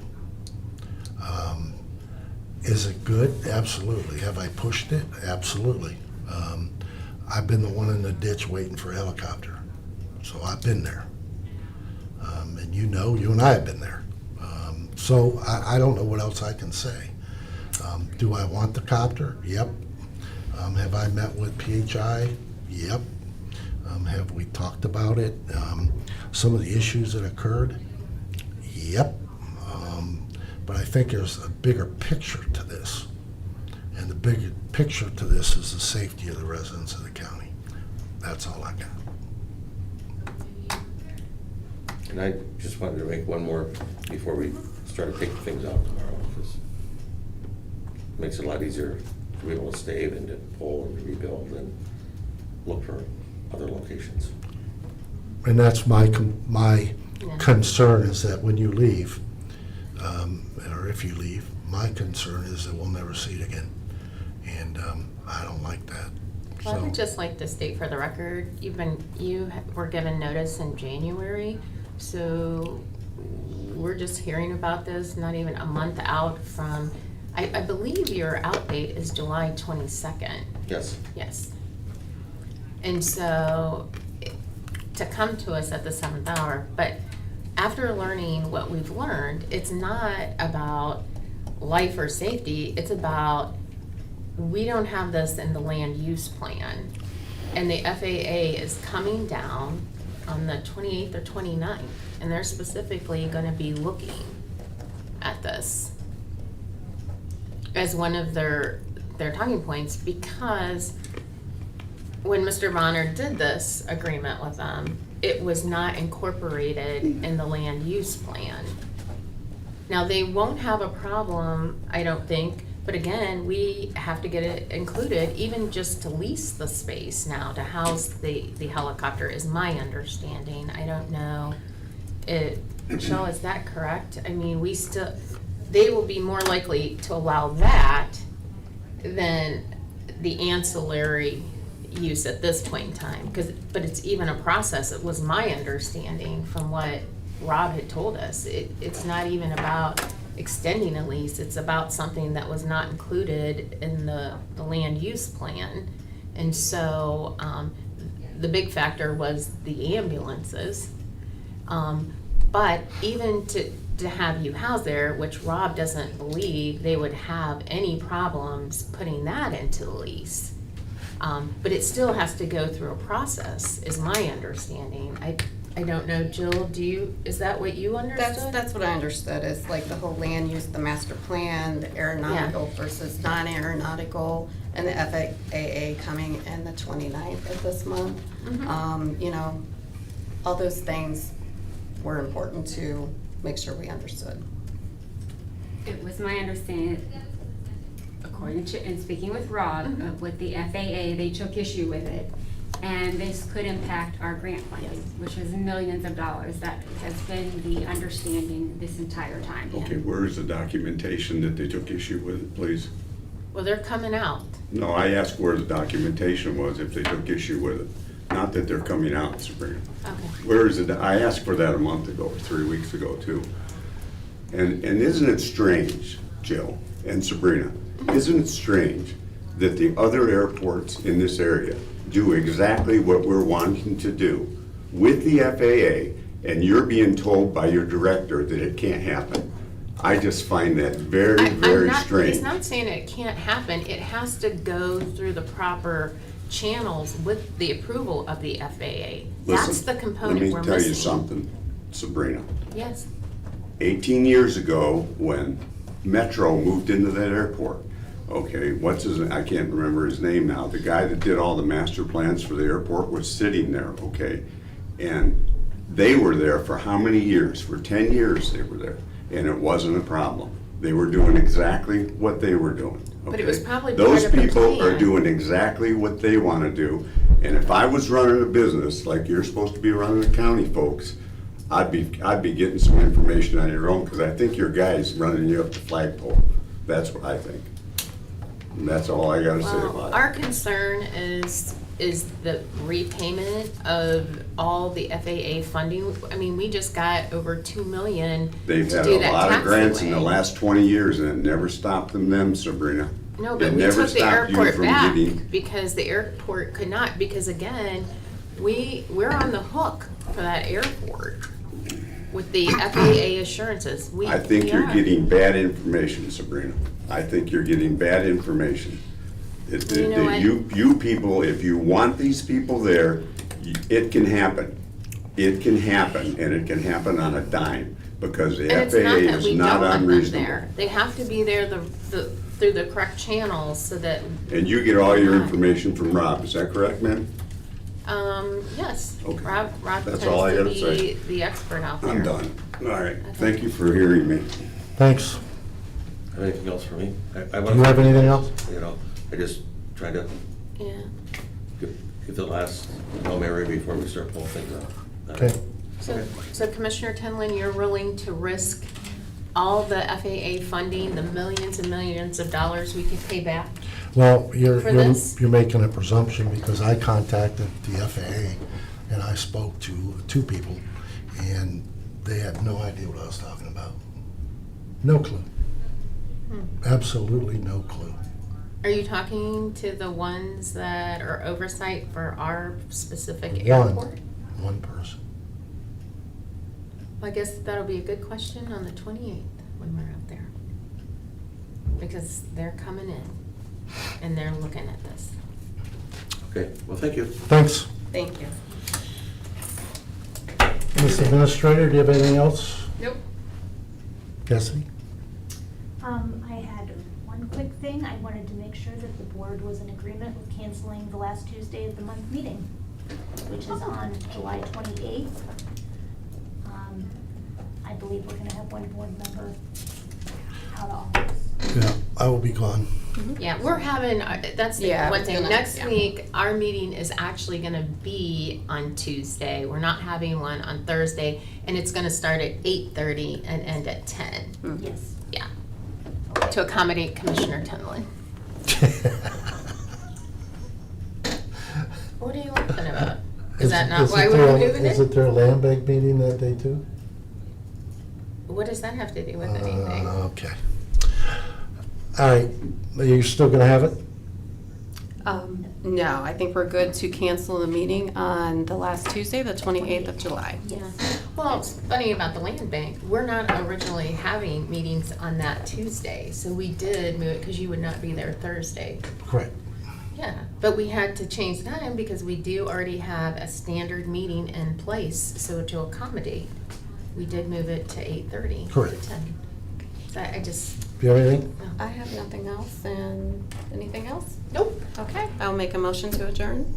Is it good? Absolutely. Have I pushed it? Absolutely. I've been the one in the ditch waiting for a helicopter, so I've been there. And you and I have been there. So I don't know what else I can say. Do I want the copter? Yep. Have I met with PHI? Yep. Have we talked about it? Some of the issues that occurred? Yep. But I think there's a bigger picture to this. And the bigger picture to this is the safety of the residents of the county. That's all I got. And I just wanted to make one more before we start taking things out tomorrow, because it makes it a lot easier to be able to stay than to pull and rebuild and look for other locations. And that's my Yeah. concern, is that when you leave, or if you leave, my concern is that we'll never see it again. and I don't like that. Well, I So, would just like to state for the record, you were given notice in January, so we're just hearing about this not even a month out from, I believe your out date is July 22nd. Yes. Yes. And so, to come to us at the 7th hour, but after learning what we've learned, it's not about life or safety, it's about, we don't have this in the land use plan. And the FAA is coming down on the 28th or 29th, and they're specifically gonna be looking at this as one of their talking points, because when Mr. Bonner did this agreement with them, it was not incorporated in the land use plan. Now, they won't have a problem, I don't think, but again, we have to get it included, even just to lease the space now to house the helicopter is my understanding. I don't know. Michelle, is that correct? I mean, they will be more likely to allow that than the ancillary use at this point in time, but it's even a process. It was my understanding from what Rob had told us. It's not even about extending a lease, it's about something that was not included in the land use plan. And so, the big factor was the ambulances. But even to have you housed there, which Rob doesn't believe they would have any problems putting that into the lease. But it still has to go through a process, is my understanding. I don't know, Jill, is that what you understood? That's what I understood, is like the whole land use, the master plan, the aeronautical versus non-aeronautical, and the FAA coming in the 29th of this month. You know, all those things were important to make sure we understood. It was my understanding, according to, and speaking with Rob, with the FAA, they took issue with it. And this could impact our grant funding, which is millions of dollars. That has been the understanding this entire time. Okay, where is the documentation that they took issue with it, please? Well, they're coming out. No, I asked where the documentation was if they took issue with it. Not that they're coming out, Sabrina. Okay. Where is it? I asked for that a month ago, or 3 weeks ago, too. And isn't it strange, Jill and Sabrina, isn't it strange that the other airports in this area do exactly what we're wanting to do with the FAA, and you're being told by your director that it can't happen? I just find that very, very strange. He's not saying it can't happen. It has to go through the proper channels with the approval of the FAA. That's Listen, the component we're let me tell you missing. something, Sabrina. Yes. 18 years ago, when Metro moved into that airport, okay, I can't remember his name now, the guy that did all the master plans for the airport was sitting there, okay? And they were there for how many years? For 10 years they were there, and it wasn't a problem. They were doing exactly what they were doing, okay? But it was probably part Those of the people are plan. doing exactly what they want to do, and if I was running a business like you're supposed to be running a county, folks, I'd be getting some information on your own, because I think your guy's running you up the flagpole. That's what I think. And that's all I gotta say Well, about it. our concern is the repayment of all the FAA funding. I mean, we just got over $2 million They've to had do a that lot of grants in the taxiway. last 20 years, and it never stopped them, Sabrina. No, but It we never took the stopped you airport from back getting- because the airport could not, because again, we're on the hook for that airport with the FAA assurances. I think we you're are. getting bad information, Sabrina. I think you're getting bad information. You know what? You people, if you want these people there, it can happen. It can happen, and it can happen on a dime, because the And it's FAA not that is we not don't want them unreasonable. there. They have to be there through the correct channels so that, And you get all your Yeah. information from Rob, is that correct, ma'am? yes. Okay. Rob That's all I tends to gotta be say. the expert out there. I'm done. All right, thank you for hearing me. thanks. Have anything else for me? I Do you have anything else? You know, I just trying to Yeah. get the last Hail Mary before we start pulling things out. Okay. So Commissioner Tinlin, you're willing to risk all the FAA funding, the millions and millions of dollars we could pay back? Well, For this? you're making a presumption because I contacted the FAA and I spoke to two people and they had no idea what I was talking about. No clue. Absolutely no clue. Are you talking to the ones that are oversight for our specific One. airport? One person. Well, I guess that'll be a good question on the 28th when we're out there. Because they're coming in and they're looking at this. Okay, well, thank you. Thanks. Thank you. Ms. Administrator, do you have anything else? Nope. Cassidy? I had one quick thing. I wanted to make sure that the board was in agreement with canceling the last Tuesday of the month meeting, which is on July 28th. I believe we're gonna have one board member out of office. Yeah, I will be gone. Yeah, we're having, that's the Yeah, one thing. gonna- Next yeah. week, our meeting is actually gonna be on Tuesday. We're not having one on Thursday, and it's gonna start at 8:30 and end at 10. Yes. Yeah, to accommodate Commissioner Tunlin. What are you laughing about? Is that not why we're moving Is it it? their land bank meeting that day too? What does that have to do with anything? Okay. All right, you're still gonna have it? No, I think we're good to cancel the meeting on the last Tuesday, the 28th of July. Yes. Well, it's funny about the land bank. We're not originally having meetings on that Tuesday, so we did move it because you would not be there Thursday. Correct. Yeah, but we had to change the time because we do already have a standard meeting in place, so to accommodate, we did move it to 8:30. Correct. To 10. So I just, Do you have anything? I have nothing else, and anything else? nope. Okay, I'll make a motion to adjourn.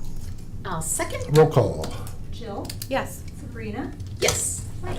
I'll second. Roll call. Jill? Yes. Sabrina? Yes.